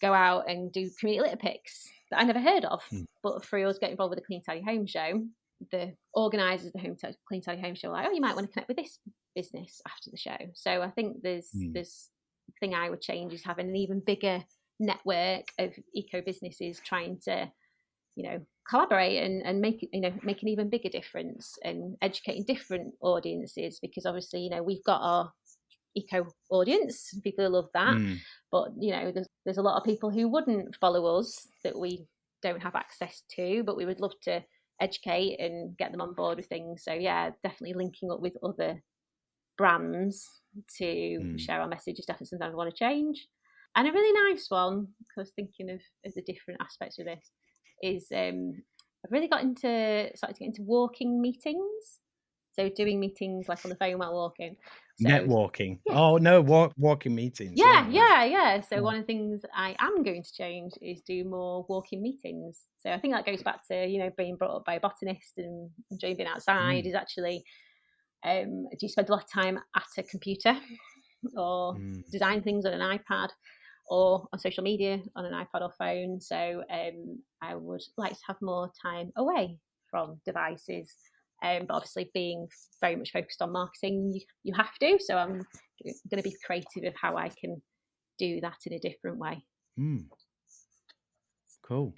go out and do community litter picks that I never heard of. mm, But through us getting involved with the Clean Tidy Home Show, the organisers of the Clean Tidy Home Show were like, oh, you might want to connect with this business after the show. So I think mm, there's thing I would change is having an even bigger network of eco businesses trying to collaborate and make an even bigger difference and educating different audiences because obviously we've got our eco audience, people who love that, mm, but there's a lot of people who wouldn't follow us that we don't have access to, but we would love to educate and get them on board with things. So yeah, definitely linking up with other brands to mm. share our message is definitely something I want to change. And a really nice one, because thinking of the different aspects of this, is I've really started to get into walking meetings. So doing meetings like on the phone while walking. So Networking. yes, Oh, no, walking meetings. yeah, Yeah, yeah. yeah, yeah. So Yeah. one of the things I am going to change is do more walking meetings. So I think that goes back to being brought up by a botanist and enjoying being outside. Mm, Is actually do you spend a lot of time at a computer or mm, design things on an iPad or on social media on an iPad or phone? So I would like to have more time away from devices. But obviously, being very much focused on marketing, you have to. So I'm going to be creative of how I can do that in a different way. Mm, cool.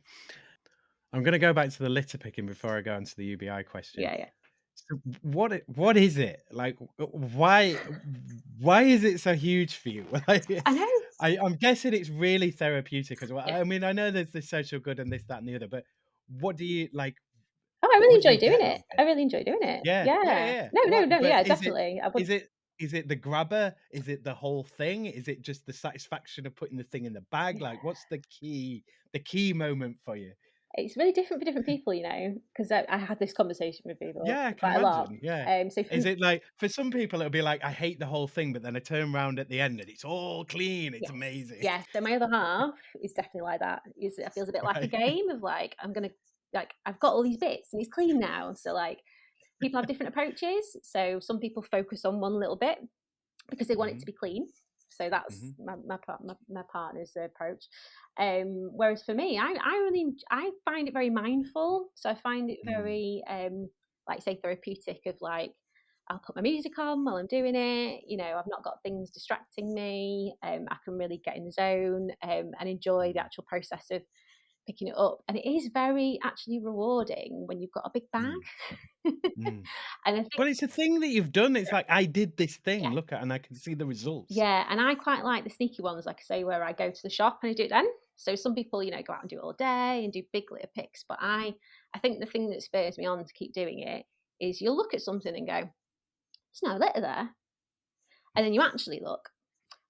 I'm going to go back to the litter picking before I go on to the UBI question. Yeah, yeah. So what is it? Like, why is it so huge for you? Like, I know. I'm guessing it's really therapeutic as well. Yeah. I mean, I know there's the social good and this, that, and the other, but what do you like? Oh, I really What do enjoy you doing get out it. of it? I really enjoy doing it. Yeah, yeah, Yeah. yeah. No, no, What? no, But yeah, definitely. I would. is it is it the grabber? Is it the whole thing? Is it just the satisfaction of putting the thing in the bag? Yeah. Like, what's the key moment for you? It's really different for different people, because I had this conversation with people Yeah, I can quite a lot. imagine, yeah. So for Is it like for some people, it'll be like, "I hate the whole thing," but then I turn around at the end and it's all clean, it's Yes. amazing, Yeah, so my other half is definitely like that. It feels a bit like a right? game of, like, I'm gonna like, I've got all these bits and it's clean now. So, like, people have different approaches. So some people focus on one little bit because they want it to Mhm, be clean. So that's mhm, my partner's approach. Whereas for me, I find it very mindful. So I find it mm, very like say therapeutic. Of like, I'll put my music on while I'm doing it. I've not got things distracting me. I can really get in the zone and enjoy the mm, actual process of picking it up. And it is very actually rewarding when you've got a big bag. mm, mm. And I think, But it's a thing that you've done, it's like, "I did this thing, yeah, look at and I can see the results." yeah, and I quite like the sneaky ones, like I say, where I go to the shop and I do it then. So some people, go out and do it all day and do big litter picks, but I think the thing that spurs me on to keep doing it is you'll look at something and go, "There's no litter there," and then you actually look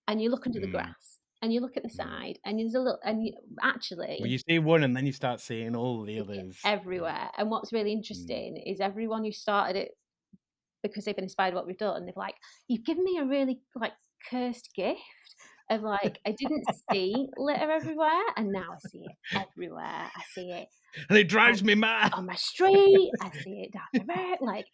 and you look under the Mm, grass and you look at the mm. side and there's a look and Well, actually you see one and then you start seeing all the see it others. Yeah. everywhere. And what's really Mm. interesting is everyone who started it because they've been inspired by what we've done. They're like, "You've given me a really like cursed gift of like I didn't see litter everywhere, and now I see it everywhere. I see it And it drives on me mad. on my street. I see it down the road. Like,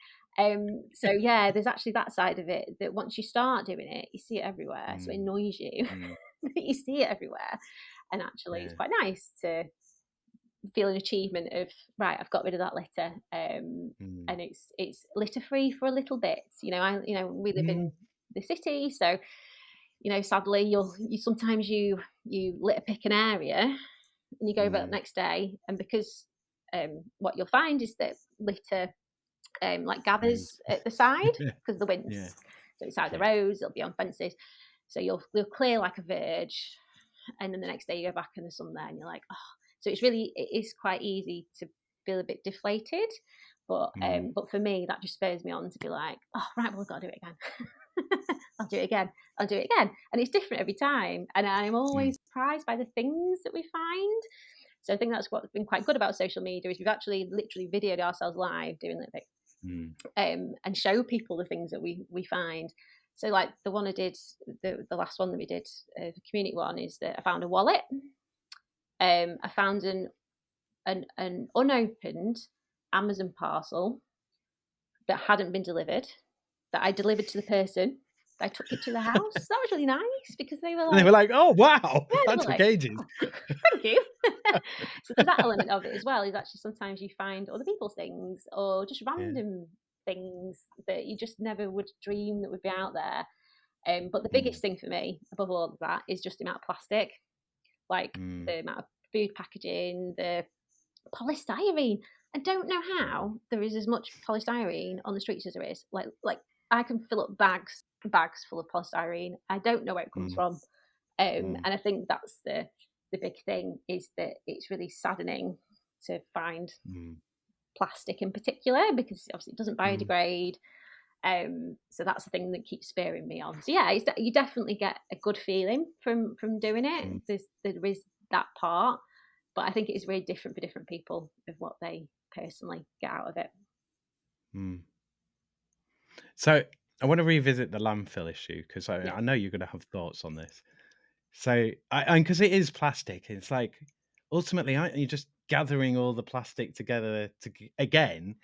so yeah, there's actually that side of it that once you start doing it, you see it everywhere. So it Mm, annoys you mm, that you see it everywhere. And actually, it's yeah, quite nice to feel an achievement of right. I've got rid of that litter, mm, and it's litter free for a little bit. We live mm, in the city, so sadly, you sometimes you litter pick an area and you go back the mm. next day, and because what you'll find is that litter like gathers Moves. at the side Yeah, because the winds. yeah, So it's out the yeah. roads, it'll be on fences. So you'll clear like a verge, and then the next day you go back and there's some there, and you're like, oh. So it is quite easy to feel a bit deflated, Mm, but for me that just spurs me on to be like, oh right, well I've got to do it again. I'll do it again. I'll do it again. And it's different every time. And I'm mm, always surprised by the things that we find. So I think that's what's been quite good about social media is we've actually literally videoed ourselves live doing that, mm, and show people the things that we find. So like the one I did, the last one that we did, the community one, is that I found a wallet. I found an unopened Amazon parcel that hadn't been delivered, that I delivered to the person. I took it to the house. That was really nice because they were and they like, were like, "Oh, wow, yeah, they that were took like, ages." oh, thank you. So there's that element of it as well. Is actually sometimes you find other people's things or just Yeah. random things that you just never would dream that would be out there. But the Mm, biggest thing for me, above all of that, is just the amount of plastic, like mm, the amount of food packaging, the polystyrene. I don't know mm, how there is as much polystyrene on the streets as there is. Like I can fill up bags full of polystyrene. I don't know where it comes mm, from, mm, and I think that's the big thing is that it's really saddening to find mm, plastic in particular because obviously it doesn't mm, biodegrade. So that's the thing that keeps spurring me on. So yeah, you definitely get a good feeling from doing it. mm, There is that part, but I think it is really different for different people of what they personally get out of it. mm. So, I wanna revisit the landfill issue 'cause Yeah, I know you're gonna have thoughts on this. So, I and because it is plastic, it's like, ultimately, aren't you just gathering all the plastic together again,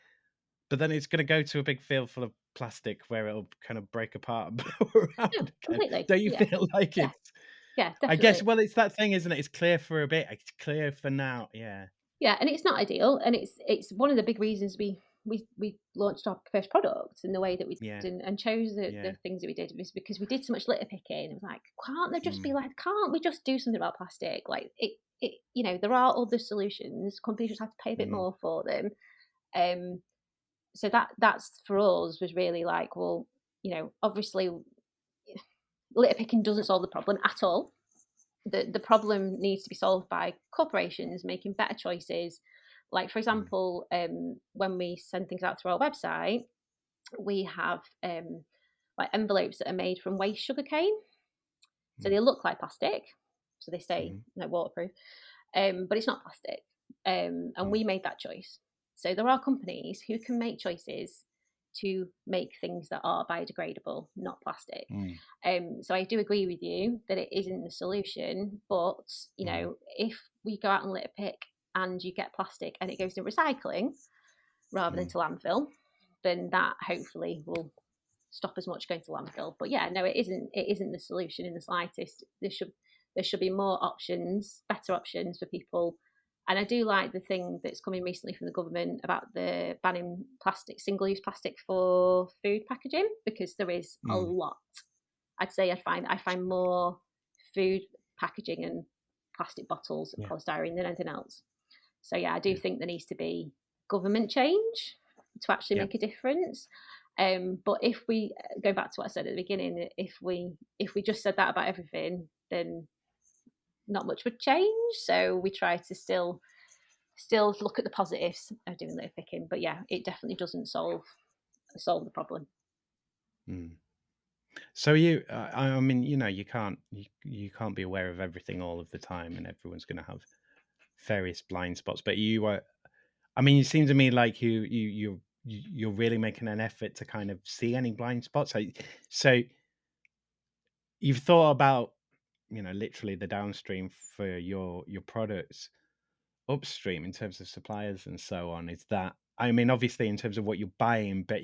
but then it's gonna go to a big field full of plastic where it'll kind of break apart and blow no, around again. completely. Don't you Yeah, feel like yeah, it's yeah, I guess, definitely. well, it's that thing, isn't it? It's clear for a bit, it's clear for now, yeah. Yeah, and it's not ideal, and it's one of the big reasons we we launched our first product, and the way that we Yeah. did and chose the Yeah. things that we did was because we did so much litter picking. It was like, Mm. can't we just do something about plastic? Like there are other solutions. Companies just have to pay a bit Mm. more for them. Um, so that's for us was really like, well, obviously litter picking doesn't solve the problem at all. The problem needs to be solved by corporations making better choices. Like, for Mm. example, when we send things out through our website, we have like envelopes that are made from waste sugarcane. So Mm. they look like plastic, so they stay Mm. waterproof, but it's not plastic. And Mm. we made that choice. So there are companies who can make choices to make things that are biodegradable, not plastic. Mm. So I do agree with you that it isn't the solution, but Mm. if we go out and litter pick and you get plastic and it goes to recycling rather than Mm. to landfill, then that hopefully will stop as much going to landfill. But yeah, no, it isn't. It isn't the solution in the slightest. There should be more options, better options for people. And I do like the thing that's coming recently from the government about the banning single-use plastic for food packaging, because there is a Mm. lot. I'd say I find more food packaging and plastic bottles Yeah. polystyrene than anything else. So yeah, I do Yeah. think there needs to be government change to actually Yeah. make a difference. But if we go back to what I said at the beginning, if we just said that about everything, then not much would change. So we try to still look at the positives of doing litter picking. But yeah, it definitely doesn't solve the problem. Mm. So you, I mean, you can't be aware of everything all of the time, and everyone's going to have various blind spots. But you are, I mean, it seems to me like you're really making an effort to kind of see any blind spots. So you've thought about, literally the downstream for your products upstream in terms of suppliers and so on. Is that, I mean, obviously in terms of what you're buying, but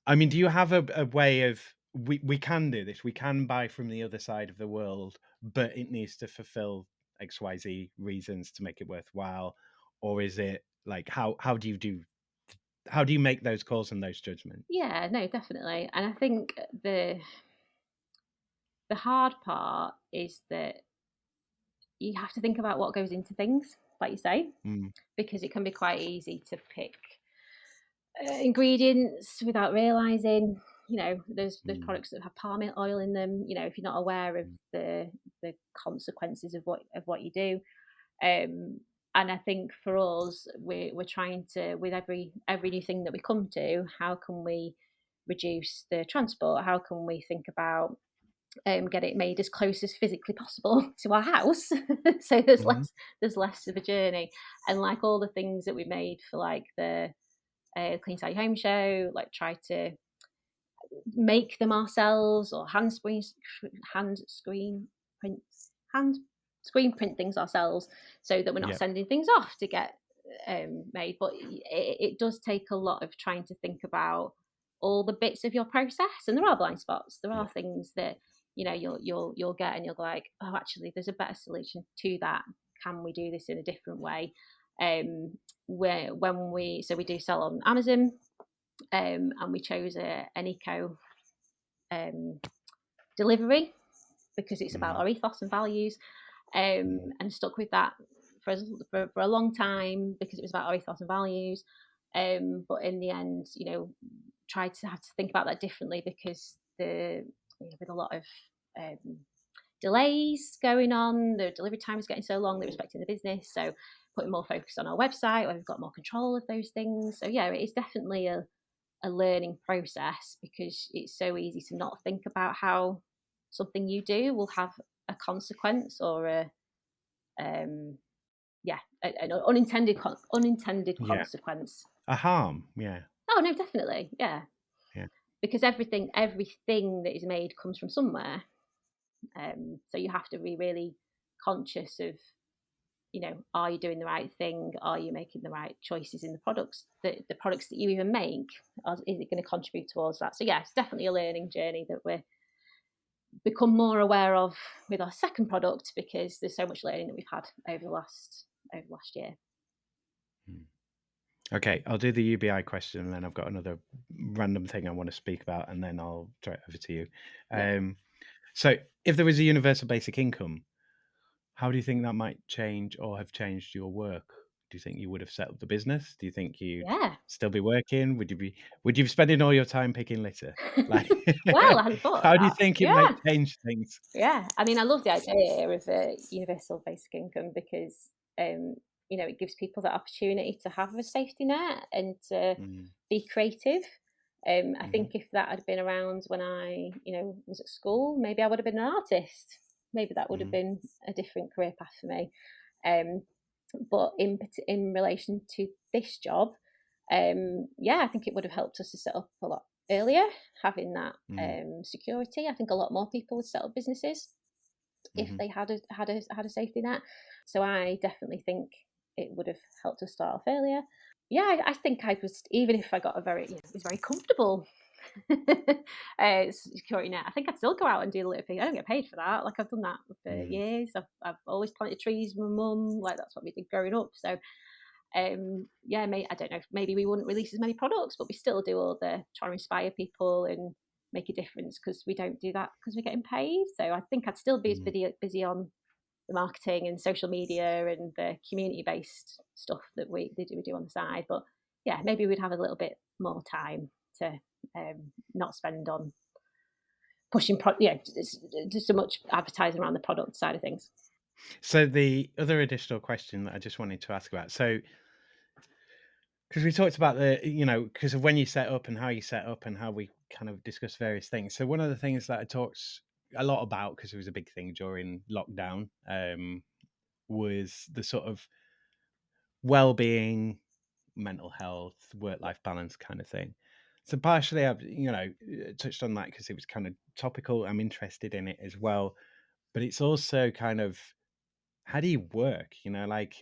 I mean, do you have a way of, we can do this, we can buy from the other side of the world, but it needs to fulfill XYZ reasons to make it worthwhile? Or is it like, how do you make those calls and those judgments? Yeah, no, definitely. And I think the hard part is that you have to think about what goes into things, like you say, Mm. because it can be quite easy to pick ingredients without realizing. There's Mm. products that have palm oil in them. If you're not aware of Mm. the consequences of what you do. And I think for us, we're trying to, with every new thing that we come to, how can we reduce the transport? How can we think about get it made as close as physically possible to our house, so Mhm. there's less of a journey. And like all the things that we made for like the Clean Site Home show, like try to make them ourselves, or hand screen print hand screen print things ourselves, so that we're not Yeah. sending things off to get made. But it does take a lot of trying to think about all the bits of your process, and there are blind spots. There are Yeah. things that you'll get, and you'll go like, oh, actually, there's a better solution to that. Can we do this in a different way? Where when we do sell on Amazon, and we chose an eco um, delivery because it's about Mhm. our ethos and values, Mhm. and stuck with that for a long time because it was about our ethos and values. But in the end, tried to have to think about that differently because with a lot of um, delays going on, the delivery time is getting so long, they're respecting the business. So putting more focus on our website where we've got more control of those things. So yeah, it is definitely a learning process because it's so easy to not think about how something you do will have a consequence or an unintended Yeah. consequence. A harm. Yeah. Oh no, definitely, yeah, Yeah. because everything that is made comes from somewhere. So you have to be really conscious of, are you doing the right thing? Are you making the right choices in the products? The products that you even make, is it going to contribute towards that? So yeah, it's definitely a learning journey that we're become more aware of with our second product because there's so much learning that we've had over the last year. Mm. Okay, I'll do the UBI question, and then I've got another random thing I want to speak about, and then I'll throw it over to you. Yeah. So, if there was a universal basic income, how do you think that might change or have changed your work? Do you think you would have set up the business? Do you think you'd Yeah. still be working? Would you be spending all your time picking litter? Like, Well, I hadn't thought of how do you that. think it might Yeah. change things? Yeah, I mean, I love the idea of a universal basic income because, um, it gives people that opportunity to have a safety net and to Mm, be creative. I mhm, think if that had been around when I, was at school, maybe I would have been an artist. Maybe that would have mhm, been a different career path for me. Um, but in relation to this job, yeah, I think it would have helped us to set up a lot earlier, having that mm, security. I think a lot more people would set up businesses if mhm, they had a safety net. So I definitely think it would have helped us start off earlier. Yeah, I think I was, even if I got a very, it was very comfortable security net. I think I'd still go out and do the little thing. I don't get paid for that. Like I've done that for mm, years. I've always planted trees with my mum. Like that's what we did growing up. So yeah, I don't know. Maybe we wouldn't release as many products, but we still do all the trying to inspire people and make a difference because we don't do that because we're getting paid. So I think I'd still be as mm. busy on the marketing and social media and the community based stuff that we do on the side. But yeah, maybe we'd have a little bit more time to not spend on pushing, just so much advertising around the product side of things. So the other additional question that I just wanted to ask about, so because we talked about because of when you set up and how you set up and how we kind of discussed various things. So one of the things that I talked a lot about, because it was a big thing during lockdown, was the sort of well-being, mental health, Yeah. work-life balance kind of thing. So partially I've, touched on that because it was kind of topical. I'm interested in it as well, but it's also kind of, how do you work? Like,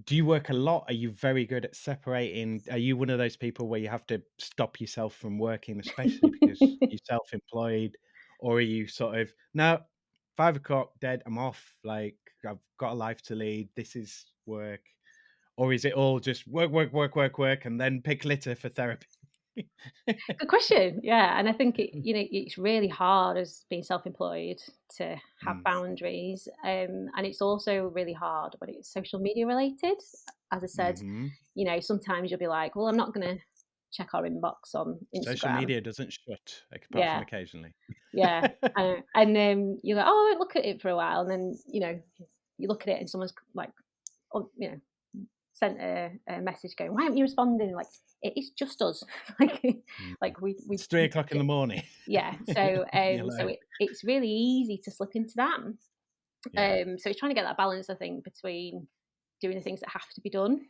do you work a lot? Are you very good at separating? Are you one of those people where you have to stop yourself from working, especially because you're self-employed? Or are you sort of, no, 5 o'clock, dead, I'm off. Like, I've got a life to lead. This is work. Or is it all just work, work, work, work, work, and then pick litter for therapy? Good question. Yeah, and I think it's really hard as being self-employed to have Mm, boundaries, and it's also really hard when it's social media related. As I said, mhm. sometimes you'll be like, "Well, I'm not going to check our inbox on Social Instagram." media doesn't shut, like, apart from Yeah, occasionally. yeah, and then you're like, "Oh, I won't look at it for a while," and then you look at it and someone's like, oh, sent a message going, "Why aren't you responding?" Like it is just us, like Mm. like It's 3 o'clock in the morning. yeah. So You're like, it's really easy to slip into that. yeah. So it's trying to get that balance, I think, between doing the things that have to be done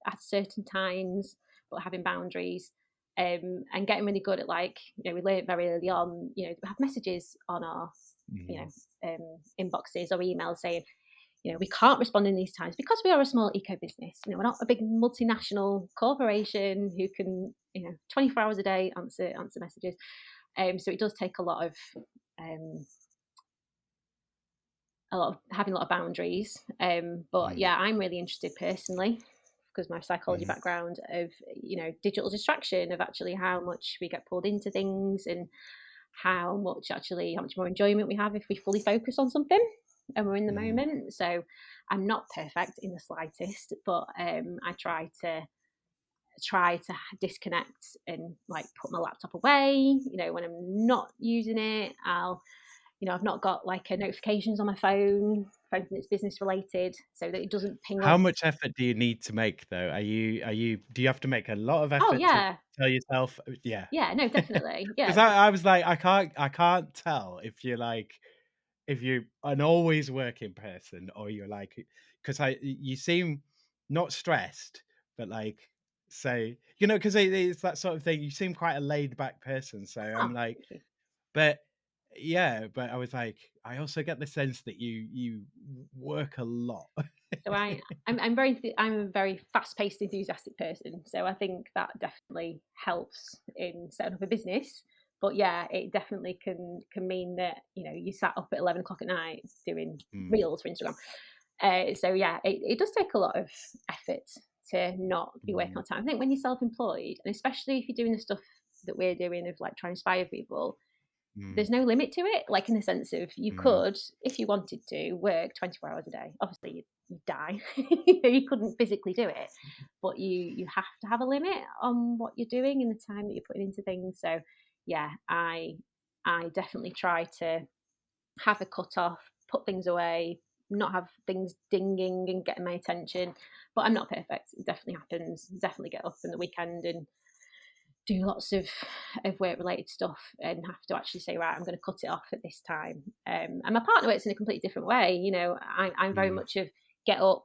at certain times, but having boundaries. And getting really good at we learned very early on, we have messages on our, you Mhm, inboxes or emails saying, we can't respond in these times because we are a small eco business. We're not a big multinational corporation who can, 24 hours a day answer messages. So it does take um, a lot of having a lot of boundaries. But mm, yeah, I'm really interested personally because my psychology mhm, background of digital distraction, of actually how much we get pulled into things and how much more enjoyment we have if we fully focus on something and we're in the mhm, moment. So I'm not perfect in the slightest, but I try to disconnect and like put my laptop away. When I'm not using it, I've not got like notifications on my phone for anything that's business related, so that it doesn't ping How off. much effort do you need to make, though? Do you have to make a lot of Oh effort to yeah, tell yourself, yeah? yeah, no, definitely, yeah, Because I was like, I can't tell if you're like, if you're an always working person, or you're like, because you seem not stressed, but like, say, because it's that sort of thing. You seem quite a laid back person, so I'm oh, like, thank you. but yeah, but I was like, I also get the sense that you work a lot. So I'm a very fast paced, enthusiastic person. So I think that definitely helps in setting up a business. But yeah, it definitely can mean that you sat up at 11 o'clock at night doing Mm, reels for Instagram. So yeah, it does take a lot of effort to not be working Mm, on time. I think when you're self-employed, and especially if you're doing the stuff that we're doing of like trying to inspire people, mm, there's no limit to it. Like in the sense of you mm, could, if you wanted to, work 24 hours a day. Obviously, you'd die. You couldn't physically do it, but you have to have a limit on what you're doing and the time that you're putting into things. So yeah, I definitely try to have a cut off, put things away, not have things dinging and getting my attention. But I'm not perfect. It definitely happens. Definitely get up in the weekend and do lots of work related stuff and have to actually say, right, I'm going to cut it off at this time. And my partner works in a completely different way. You know, I'm very mm, much of get up,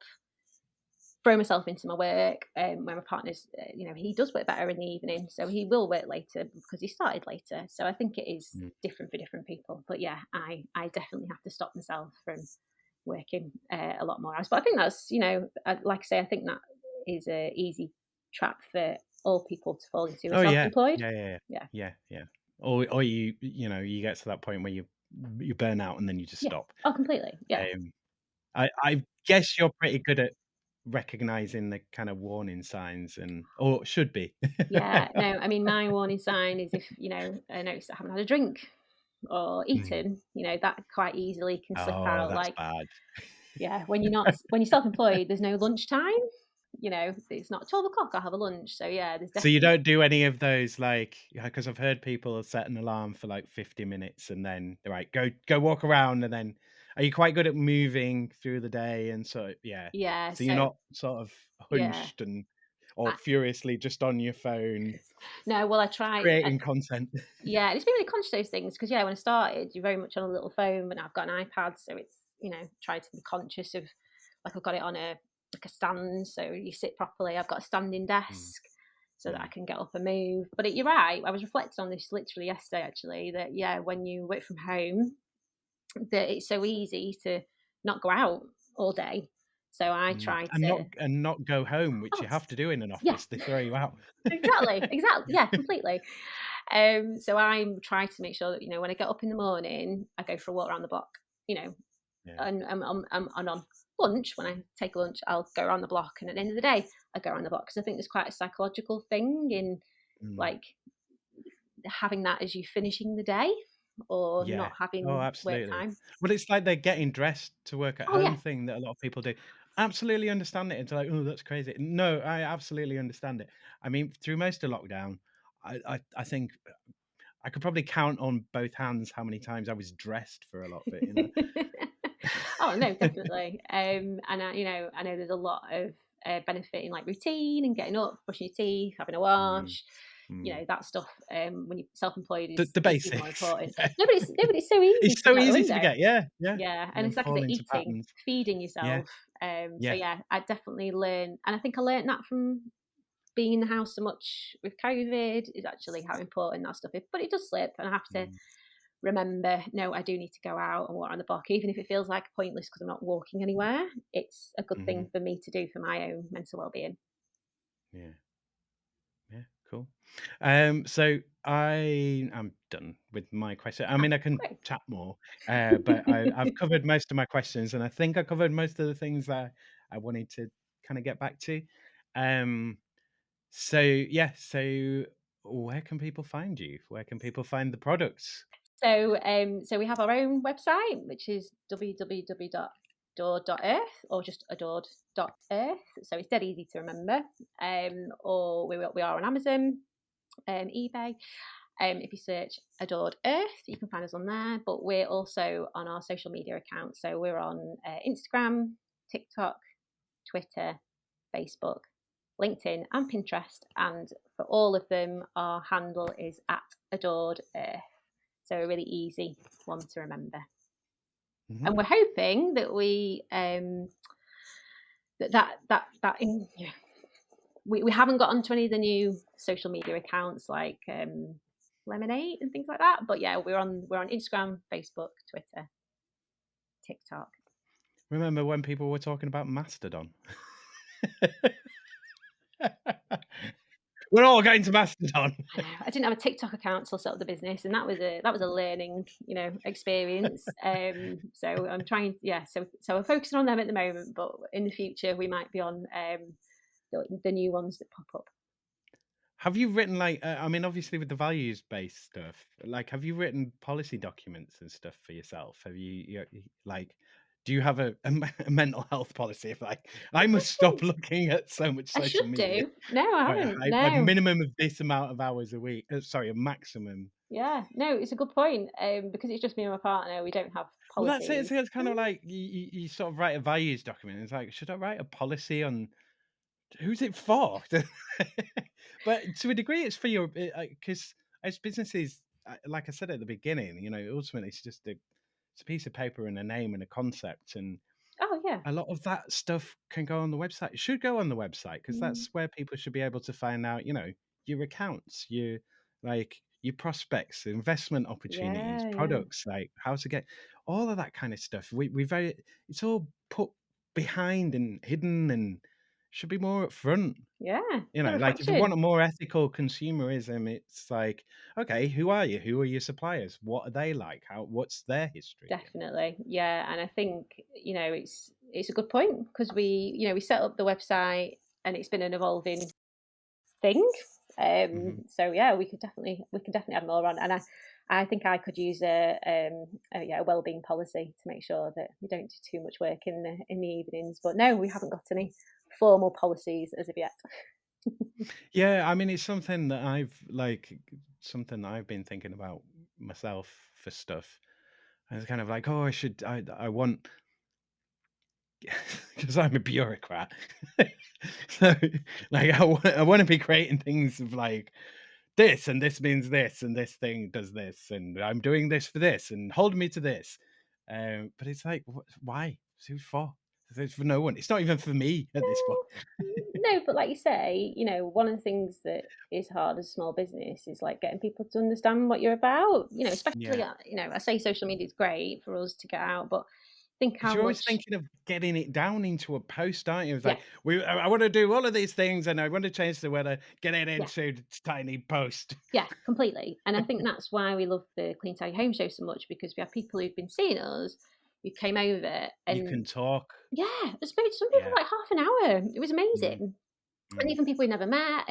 throw myself into my work. Where my partner's, he does work better in the evening, so he will work later because he started later. So I think it is mm. different for different people. But yeah, I definitely have to stop myself from working a lot more hours. But I think that's, like I say, I think that is a easy trap for all people to fall into as Oh yeah, self-employed. yeah, yeah, yeah, Yeah, yeah, yeah. Or you get to that point where you burn out and then you just yeah. stop. Oh, completely. Yeah, Um, I guess you're pretty good at recognizing the kind of warning signs or should be. yeah. No, I mean, my warning sign is if I notice I haven't had a drink or Mm. eaten, that quite easily can slip Oh, out. that's Like, bad. yeah, when you're self-employed, there's no lunchtime. It's not 12 o'clock. I'll have a lunch. So yeah, there's So you definitely don't do any of those, like, because I've heard people set an alarm for like 50 minutes and then they're like, go walk around, and then are you quite good at moving through the day? And so yeah. yeah. So you're So not sort of yeah, hunched or I, furiously just on your phone no. Well, I try. creating content. Yeah, and it's been really conscious of those things because yeah, when I started, you're very much on a little phone, but now I've got an iPad, so it's try to be conscious of like I've got it on a stand, so you sit properly. I've got a standing Mm, desk so that I mm, can get up and move. But you're right. I was reflecting on this literally yesterday, actually. That yeah, when you work from home, that it's so easy to not go out all day. So I mm. try And not to. and not go home, which Oh, you have to do in an yeah, office. They throw you out. exactly. Yeah, completely. So I'm trying to make sure that when I get up in the morning, I go for a walk around the block. You know, Yeah. and on lunch when I take lunch, I'll go around the block, and at the end of the day, I go around the block because I think there's quite a psychological thing in Mm. like having that as you finishing the day or Yeah. not Oh, having work absolutely. time. Well, it's like the getting dressed to work at Oh home yeah, thing that a lot of people do. Absolutely understand it. It's like, "Oh, that's crazy." No, I absolutely understand it. I mean, through most of lockdown, I think I could probably count on both hands how many times I was dressed for a lot of it. oh no, definitely. And I know there's a lot of benefit in like routine and getting up, brushing your teeth, having a Mm, wash. mm. That stuff. When you're self-employed, The is even more basics. important. Yeah. Nobody's so easy It's to forget so out the easy to window. forget. Yeah, yeah. Yeah, And and then it's like I fall say, into eating, patterns. feeding Yeah, yourself. So yeah. yeah, I definitely learned, and I think I learned that from being in the house so much with COVID is actually how important that stuff is. But it does slip, and I have to Mm, remember, no, I do need to go out and walk on the block, even if it feels like pointless because I'm not walking anywhere. It's a good mhm. thing for me to do for my own mental well-being. Yeah. Yeah, cool. So I am done with my question. I Ah, mean, I can great. chat more, but I've covered most of my questions, and I think I covered most of the things that I wanted to kind of get back to. Um, so yeah, so where can people find you? Where can people find the products? So we have our own website, which is www.adored.earth or just adored.earth. So it's dead easy to remember. Or we are on Amazon, eBay. If you search Adored Earth, you can find us on there. But we're also on our social media accounts. So we're on Instagram, TikTok, Twitter, Facebook, LinkedIn, and Pinterest. And for all of them, our handle is at Adored Earth. So a really easy one to remember. Mhm. And we're hoping that we haven't got onto any of the new social media accounts like Lemonade and things like that. But yeah, we're on Instagram, Facebook, Twitter, TikTok. Remember when people were talking about Mastodon? We're all going to Mastodon. I know. I didn't have a TikTok account till set up the business, and that was a learning, experience. So I'm trying, yeah. So I'm focusing on them at the moment, but in the future we might be on the new ones that pop up. Have you written like, I mean, obviously with the values based stuff, like, have you written policy documents and stuff for yourself? Have like, do you have a mental health policy? If like, I must stop looking at so much I should social media. do. No, I Right, haven't. a No. minimum of this amount of hours a week. Sorry, a maximum. Yeah. No, it's a good point. Because it's just me and my partner. We don't have Well, that's it. policies. So it's kind of like you sort of write a values document. It's like, should I write a policy on who's it for? But to a degree, it's for your because as businesses, like I said at the beginning, ultimately it's a piece of paper and a name and a concept, and Oh yeah. a lot of that stuff can go on the website. It should go on the website because Mm, that's where people should be able to find out, your accounts, your prospects, investment opportunities, yeah. Yeah. products, like how to get all of that kind of stuff. We very it's all put behind and hidden and should be more upfront. Yeah. The Like if you want reflection. a more ethical consumerism, it's like, okay, who are you? Who are your suppliers? What are they like? What's their history? And Definitely, yeah, and I think it's a good point because we set up the website and it's been an evolving thing. mhm. So yeah, we can definitely add more on, and I think I could use a well-being policy to make sure that we don't do too much work in the evenings. But no, we haven't got any formal policies as of yet. Yeah, I mean, it's something that I've been thinking about myself for stuff. And it's kind of like, oh, I want, because I'm a bureaucrat. So, like, I want to be creating things of like this, and this means this, and this thing does this, and I'm doing this for this, and hold me to this. But it's like, why? Who's for? It's for no one. It's not even for me at this point. No, but like you say, one of the things that is hard as a small business is like getting people to understand what you're about. Especially, Yeah. I say social media is great for us to get out, but think 'Cause how you're always much, thinking of getting it down into a post, aren't you? It's yeah, like, I wanna do all of these things, and I want to change the weather, get it yeah, into tiny post. yeah, completely. And I think that's why we love the Clean Tidy Home Show so much because we have people who've been seeing us who came over You and can talk. yeah, I spoke to some people Yeah. like half an hour. It was Mm, amazing. And mm, even people we never met,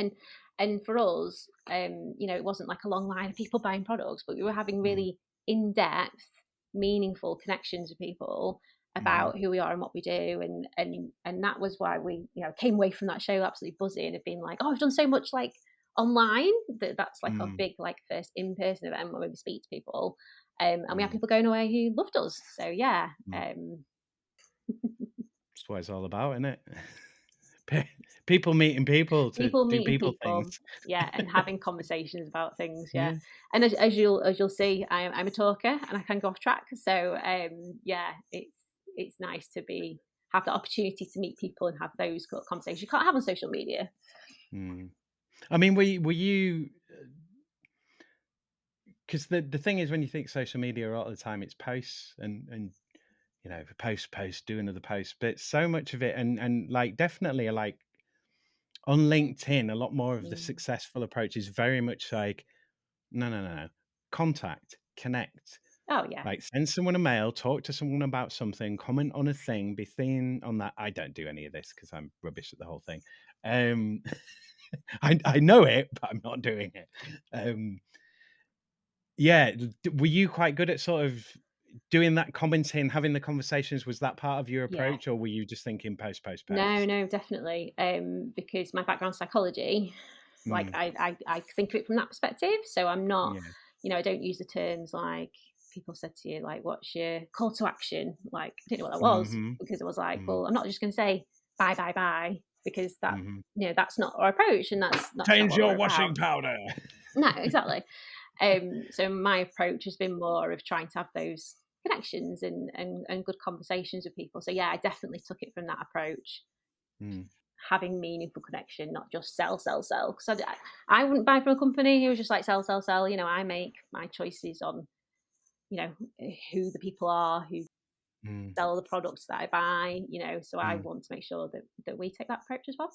and for us, it wasn't like a long line of people buying products, but we were having mm, really in-depth, meaningful connections with people mhm, about who we are and what we do, and that was why we came away from that show absolutely buzzing and being like, oh, I've done so much like online that's like our mm, big like first in-person event where we speak to people, and we had mm, people going away who loved us. So yeah, mm. That's what it's all about, isn't it? Pe People meeting people to people do meeting people things. people, yeah, and having conversations about things, yeah. Yeah. And as you'll see, I'm a talker and I can go off track. So yeah, it's nice to be have the opportunity to meet people and have those conversations you can't have on social media. Mm. I mean, were you 'cause the thing is when you think social media a lot of the time it's posts and post, do another post, but so much of it and like definitely like on LinkedIn, a lot more of the Mm. successful approach is very much like, no, no, no, no. Contact, connect, Oh yeah, like send someone a mail, talk to someone about something, comment on a thing, be thin on that. I don't do any of this because I'm rubbish at the whole thing. Um, I know it, but I'm not doing it. Um, yeah, were you quite good at sort of doing that commenting, having the conversations? Was that part of your yeah. approach, or were you just thinking post, post, No, post? no, definitely. Because my background's psychology, like Mm, I think of it from that perspective. So I'm not, yeah. I don't use the terms like people said to you, like, what's your call to action? Like, I didn't know what that was Mhm. because I was like, Mm, well, I'm not just going to say bye, bye, bye, because mhm. that's not our approach and that's not Change what your we're about. washing powder. No, exactly. So my approach has been more of trying to have those connections and good conversations with people. So yeah, I definitely took it from that approach, Mm, having meaningful connection, not just sell, sell, sell. Because I wouldn't buy from a company who was just like sell, sell, sell. I make my choices on you know who the people are who mm, sell the products that I buy. So I mm, want to make sure that we take that approach as well.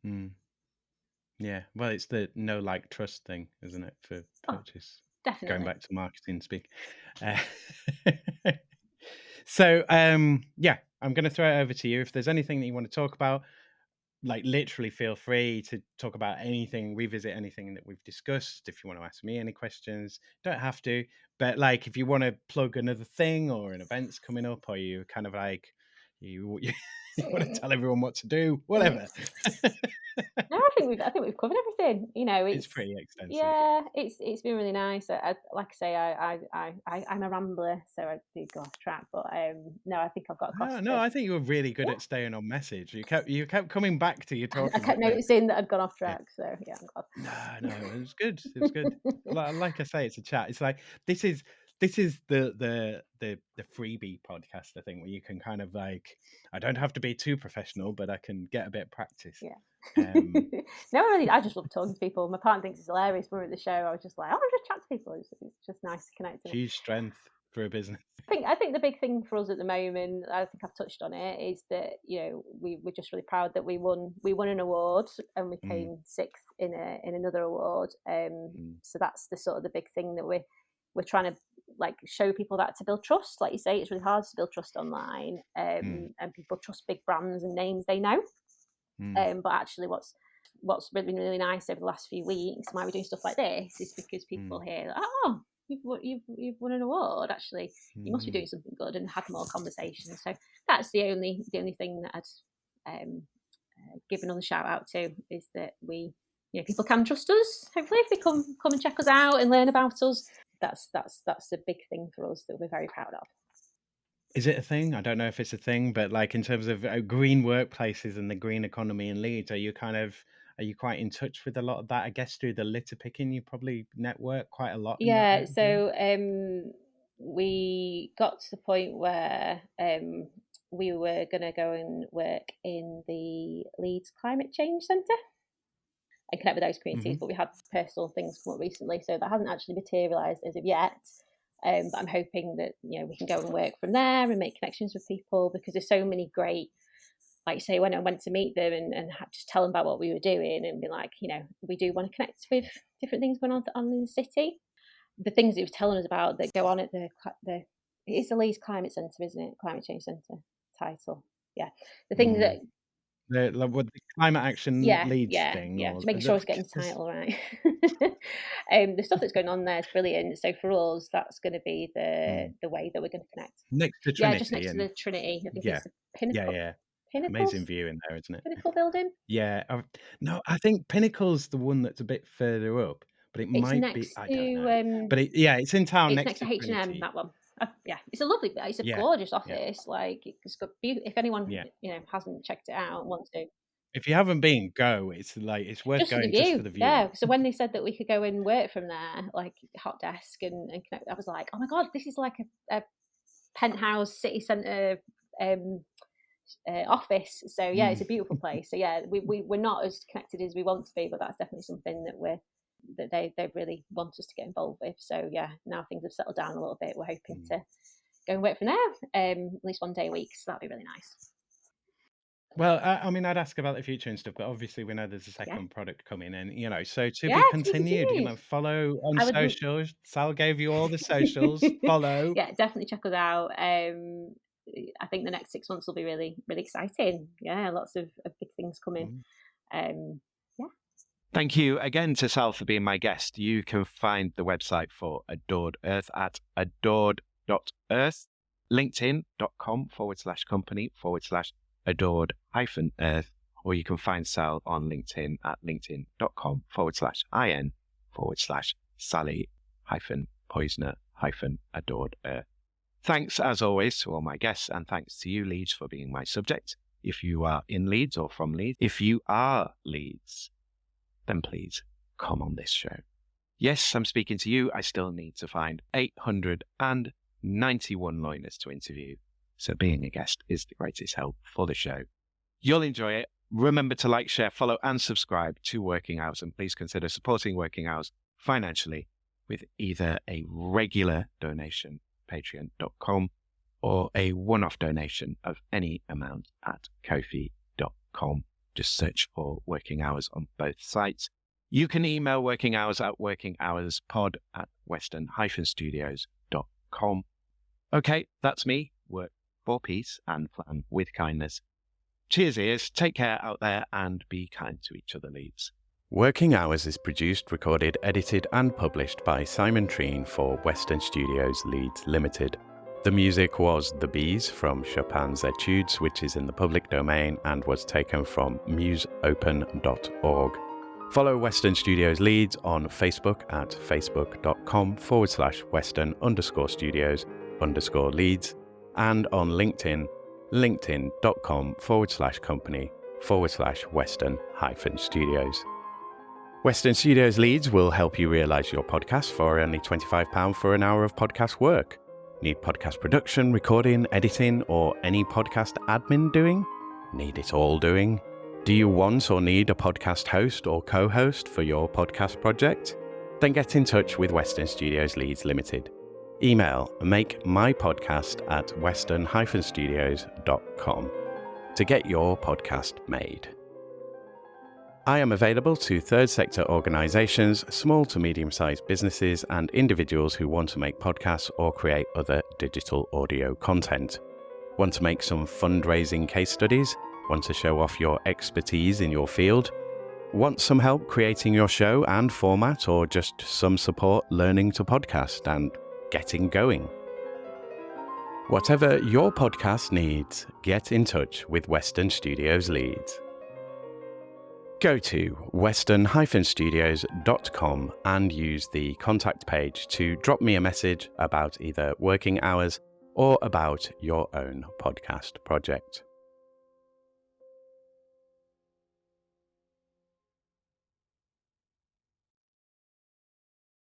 mm. Yeah. Well, it's the know, like, trust thing, isn't it, for Oh, purchase? Going definitely. back to marketing speak. Uh, so, yeah, I'm going to throw it over to you. If there's anything that you want to talk about, like, literally feel free to talk about anything, revisit anything that we've discussed. If you want to ask me any questions, don't have to. But like, if you want to plug another thing or an event's coming up, or you kind of like you want to tell everyone what to do, whatever. No, I think we've covered everything. You know, It's pretty extensive. yeah, it's been really nice. Like I say, I'm a rambler, so I do go off track. But no, I think I've got across No, no, the I think you were really good yeah. at staying on message. You kept coming back to your I talking kept bit. noticing that I'd gone off Yeah. track, so yeah, I'm No, no, it was good. It was good. glad. Like I say, it's a chat. It's like this is the freebie podcast, I think, where you can kind of like, I don't have to be too professional, but I can get a bit of practice. Yeah. Um, No, I just love talking to people. My partner thinks it's hilarious. When we're at the show, I was just like, oh, I just chat to people. It's just nice to connect. And Huge strength for a business. I think the big thing for us at the moment, I think I've touched on it, is that we're just really proud that we won an award and we Mm, came sixth in another award. mm, So that's the sort of the big thing that we're trying to like show people, that to build trust. Like you say, it's really hard to build trust online, mm, and people trust big brands and names they know. mm, But actually, what's really really nice over the last few weeks, why we're doing stuff like this, is because people mm, hear, oh, you've won an award. Actually, you must be mm. doing something good, and have more conversations. So that's the only thing that I'd give another shout out to, is that people can trust us. Hopefully, if they come and check us out and learn about us, that's a big thing for us that we're very proud of. Is it a thing? I don't know if it's a thing, but like in terms of green workplaces and the green economy in Leeds, are you quite in touch with a lot of that? I guess through the litter picking, you probably network quite a lot in that Yeah, area. so we got to the point where we were going to go and work in the Leeds Climate Change Centre and connect with those communities, Hmm. but we had personal things come up recently, so that hasn't actually materialised as of yet. But I'm hoping that we can go and work from there and make connections with people, because there's so many great, like you say, when I went to meet them and just tell them about what we were doing and be like, we do want to connect with different things going on in the city. The things he was telling us about that go on at the it's the Leeds Climate Centre, isn't it? Climate Change Centre title. Yeah. The things that Mm. The climate action yeah, leads yeah, thing, yeah. or To make sure I was getting the title right. The stuff that's going on there is brilliant. So for us, that's going to be the mm. the way that we're going to connect. Next to Yeah, just Trinity, next to and the Trinity. I think yeah, it's the yeah, yeah, amazing Pinnacles view in there, isn't it? Pinnacle building. Yeah. No, I think Pinnacle's the one that's a bit further up, but it It's might be. next I don't to know, but yeah, it's in town it's next next to to H&M, Trinity. that one. Yeah, it's a Yeah, gorgeous yeah, office. Like, it's got if anyone yeah. hasn't checked it out and wants to, If you haven't been, go. It's like it's worth just for the going just for view. the view. Yeah. So when they said that we could go and work from there, like hot desk and connect, I was like, oh my god, this is like a penthouse city centre um, office. So yeah, it's Mm, a beautiful place. So yeah, we're not as connected as we want to be, but that's definitely something that they really want us to get involved with. So yeah, now things have settled down a little bit, we're hoping mm. to go and work from there, at least one day a week. So that'd be really nice. Well, I mean, I'd ask about the future and stuff, but obviously we know there's a Yeah, second product coming in, so to yeah, be to be continued, continued. follow on I would, socials. Sal gave you all the socials. Follow. yeah, definitely check us out. I think the next 6 months will be really, really exciting. Yeah, lots of big things coming. Mm. Um, yeah, Thank you again to Sal for being my guest. You can find the website for Adored Earth at adored.earth, linkedin.com/company/adored-earth, or you can find Sal on LinkedIn at linkedin.com/in/Sally-Poisner-Adored Earth. Thanks, as always, to all my guests, and thanks to you, Leeds, for being my subject. If you are in Leeds or from Leeds, if you are Leeds, then please come on this show. Yes, I'm speaking to you. I still need to find 891 loiners to interview, so being a guest is the greatest help for the show. You'll enjoy it. Remember to like, share, follow, and subscribe to Working Hours, and please consider supporting Working Hours financially with either a regular donation, patreon.com, or a one-off donation of any amount at ko-fi.com. Just search for Working Hours on both sites. You can email Working Hours at workinghourspod@western-studios.com. Okay, that's me. Work for peace and plan with kindness. Cheers, ears. Take care out there and be kind to each other, Leeds. Working Hours is produced, recorded, edited and published by Simon Treen for Western Studios Leeds Limited. The music was The Bees from Chopin's Etudes, which is in the public domain and was taken from museopen.org. Follow Western Studios Leeds on Facebook at facebook.com/Western_Studios_Leeds and on LinkedIn, linkedin.com/company/Western-Studios. Western Studios Leeds will help you realise your podcast for only £25 for an hour of podcast work. Need podcast production, recording, editing, or any podcast admin doing? Need it all doing? Do you want or need a podcast host or co-host for your podcast project? Then get in touch with Western Studios Leeds Limited. Email makemypodcast@western-studios.com to get your podcast made. I am available to third sector organisations, small to medium-sized businesses and individuals who want to make podcasts or create other digital audio content. Want to make some fundraising case studies? Want to show off your expertise in your field? Want some help creating your show and format, or just some support learning to podcast and getting going? Whatever your podcast needs, get in touch with Western Studios Leeds. Go to western-studios.com and use the contact page to drop me a message about either Working Hours or about your own podcast project.